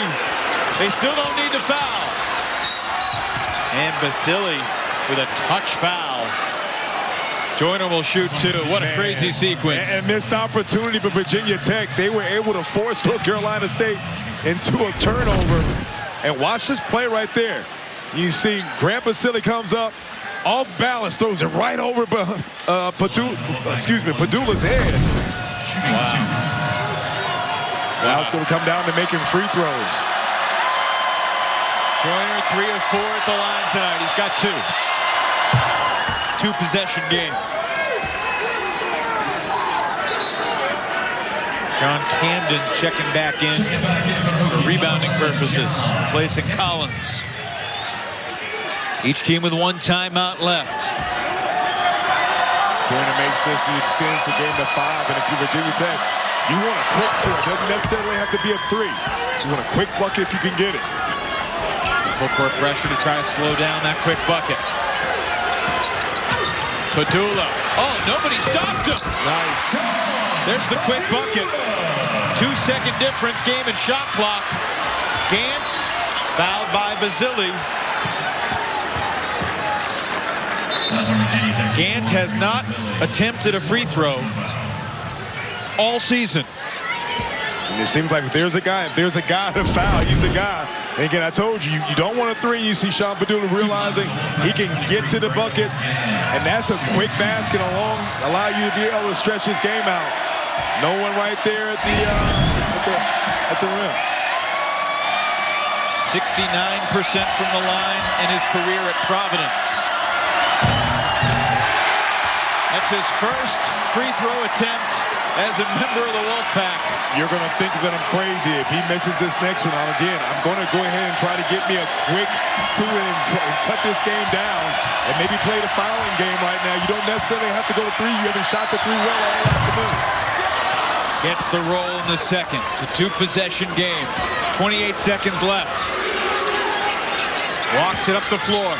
They still don't need to foul. And Vasily with a touch foul. Joyner will shoot 2. What a crazy sequence. And missed opportunity for Virginia Tech. They were able to force North Carolina State into a turnover. And watch this play right there. You see Grant Vasily comes up, off balance, throws it right over Padula's head. Wow. Now it's going to come down to making free throws. Joyner 3 of 4 at the line tonight. He's got 2. 2-possession game. John Camden's checking back in for rebounding purposes, replacing Collins. Each team with 1 timeout left. Joyner makes this, he extends the game to 5, and if you're Virginia Tech, you want a quick score. It doesn't necessarily have to be a 3. You want a quick bucket if you can get it. Full court pressure to try to slow down that quick bucket. Padula. Oh, nobody stopped him. Nice. There's the quick bucket. 2-second difference, game and shot clock. Gant fouled by Vasily. Gant has not attempted a free throw all season. And it seems like if there's a guy to foul, he's the guy. And again, I told you, you don't want a 3. You see Sean Padula realizing he can get to the bucket, and that's a quick basket allow you to be able to stretch this game out. No one right there at the rim. 69% from the line in his career at Providence. That's his first free throw attempt as a member of the Wolfpack. You're going to think that I'm crazy if he misses this next one. Again, I'm going to go ahead and try to get me a quick 2 and cut this game down and maybe play the fouling game right now. You don't necessarily have to go to 3. You haven't shot the 3 well all afternoon. Gets the roll in the second. It's a 2-possession game. 28 seconds left. Walks it up the floor.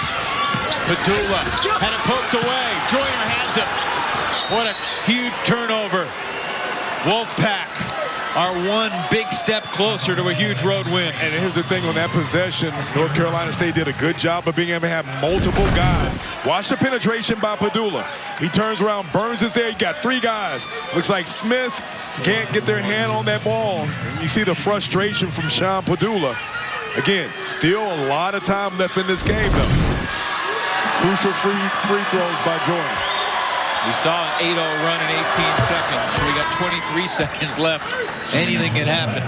Padula had it poked away. Joyner has it. What a huge turnover. Wolfpack are 1 big step closer to a huge road win. And here's the thing on that possession, North Carolina State did a good job of being able to have multiple guys. Watch the penetration by Padula. He turns around, Burns is there, you got 3 guys. Looks like Smith can't get their hand on that ball. And you see the frustration from Sean Padula. Again, still a lot of time left in this game though. Crucial free throws by Joyner. We saw an 8-0 run in 18 seconds. We got 23 seconds left. Anything can happen.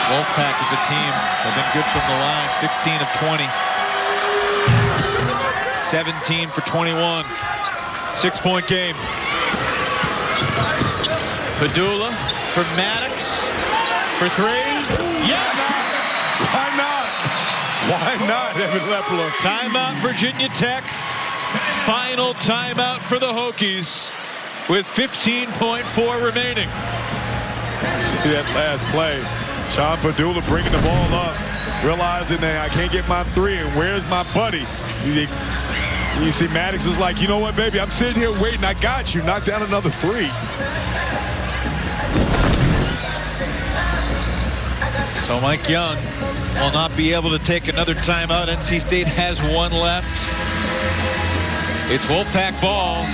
Wolfpack is a team that have been good from the line. 16 of 20. 17 for 21. 6-point game. Padula for Maddox for 3. Yes! Why not? Why not, Evan Lepler? Timeout, Virginia Tech. Final timeout for the Hokies with 15.4 remaining. See that last play. Sean Padula bringing the ball up, realizing that I can't get my three, and where's my buddy? You see Maddox is like, you know what, baby, I'm sitting here waiting. I got you. Knock down another three. So Mike Young will not be able to take another timeout. NC State has one left. It's Wolfpack ball.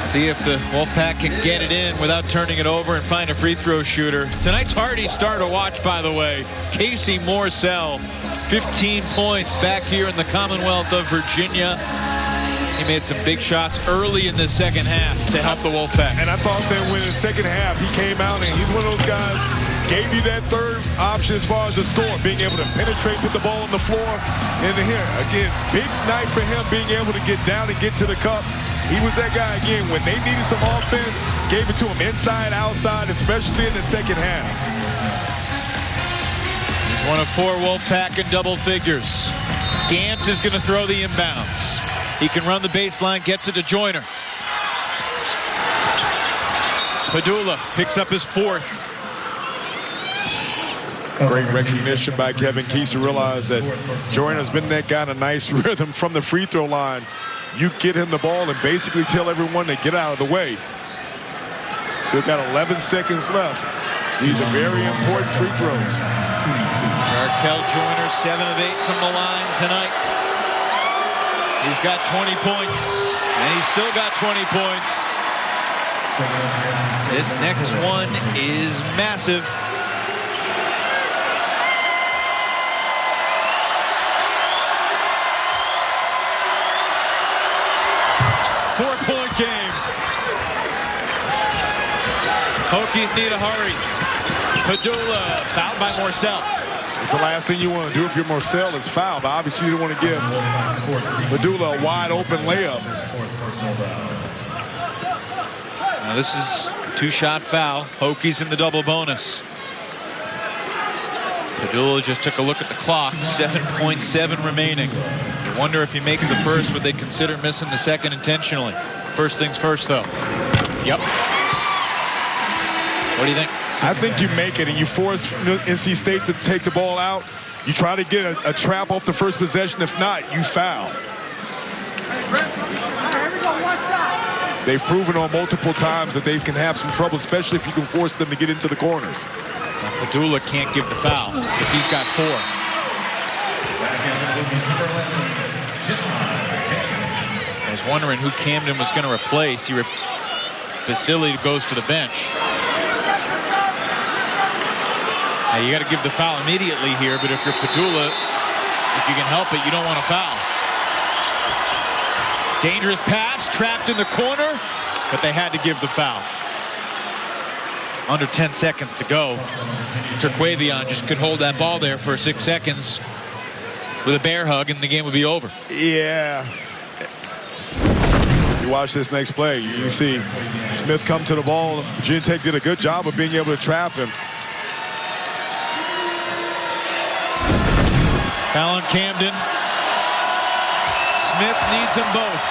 See if the Wolfpack can get it in without turning it over and find a free throw shooter. Tonight's hardy star to watch, by the way. Casey Morsell, 15 points back here in the Commonwealth of Virginia. He made some big shots early in the second half to help the Wolfpack. And I thought that when in the second half, he came out and he's one of those guys, gave you that third option as far as the score, being able to penetrate with the ball on the floor. And here, again, big night for him being able to get down and get to the cup. He was that guy again. When they needed some offense, gave it to him inside, outside, especially in the second half. He's one of 4 Wolfpack in double figures. Gant is going to throw the inbounds. He can run the baseline, gets it to Joyner. Padula picks up his 4th. Great recognition by Kevin Keys to realize that Joyner's been that guy in a nice rhythm from the free throw line. You get him the ball and basically tell everyone to get out of the way. Still got 11 seconds left. These are very important free throws. Jarkel Joyner, 7 of 8 from the line tonight. He's got 20 points, and he's still got 20 points. This next one is massive. Four-point game. Hokies need a hurry. Padula fouled by Morsell. It's the last thing you want to do if you're Morsell is foul, but obviously you don't want to give Padula a wide open layup. Now this is a 2-shot foul. Hokies in the double bonus. Padula just took a look at the clock. 7.7 remaining. You wonder if he makes the first, would they consider missing the second intentionally? First things first, though. Yep. What do you think? I think you make it and you force NC State to take the ball out. You try to get a trap off the first possession. If not, you foul. They've proven on multiple times that they can have some trouble, especially if you can force them to get into the corners. Padula can't give the foul because he's got 4. I was wondering who Camden was going to replace. Vasily goes to the bench. Now you got to give the foul immediately here, but if you're Padula, if you can help it, you don't want to foul. Dangerous pass, trapped in the corner, but they had to give the foul. Under 10 seconds to go. Terquavion just could hold that ball there for 6 seconds with a bear hug, and the game would be over. Yeah. You watch this next play. You see Smith come to the ball. Virginia Tech did a good job of being able to trap him. Foul on Camden. Smith needs them both.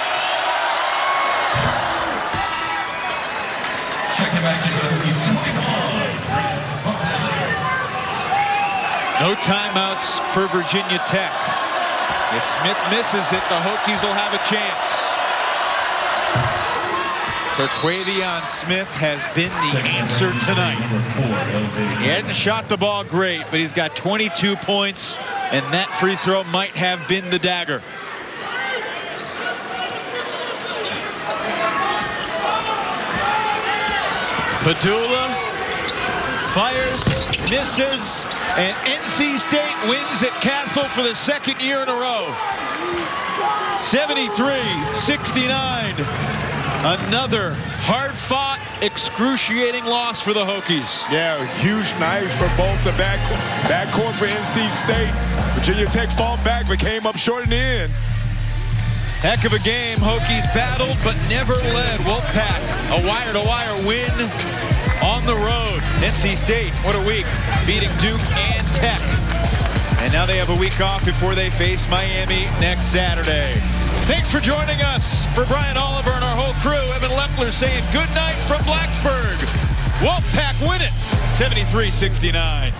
Checking back into the Hokies, 21. No timeouts for Virginia Tech. If Smith misses it, the Hokies will have a chance. Terquavion Smith has been the answer tonight. He hadn't shot the ball great, but he's got 22 points, and that free throw might have been the dagger. Padula fires, misses, and NC State wins at Cassell for the 2nd year in a row. 73-69. Another hard-fought, excruciating loss for the Hokies. Yeah, huge night for both the backcourt for NC State. Virginia Tech fought back but came up short in the end. Heck of a game. Hokies battled but never led. Wolfpack, a wire-to-wire win on the road. NC State, what a week, beating Duke and Tech. And now they have a week off before they face Miami next Saturday. Thanks for joining us. For Brian Oliver and our whole crew, Evan Leffler saying good night from Blacksburg. Wolfpack win it, 73-69.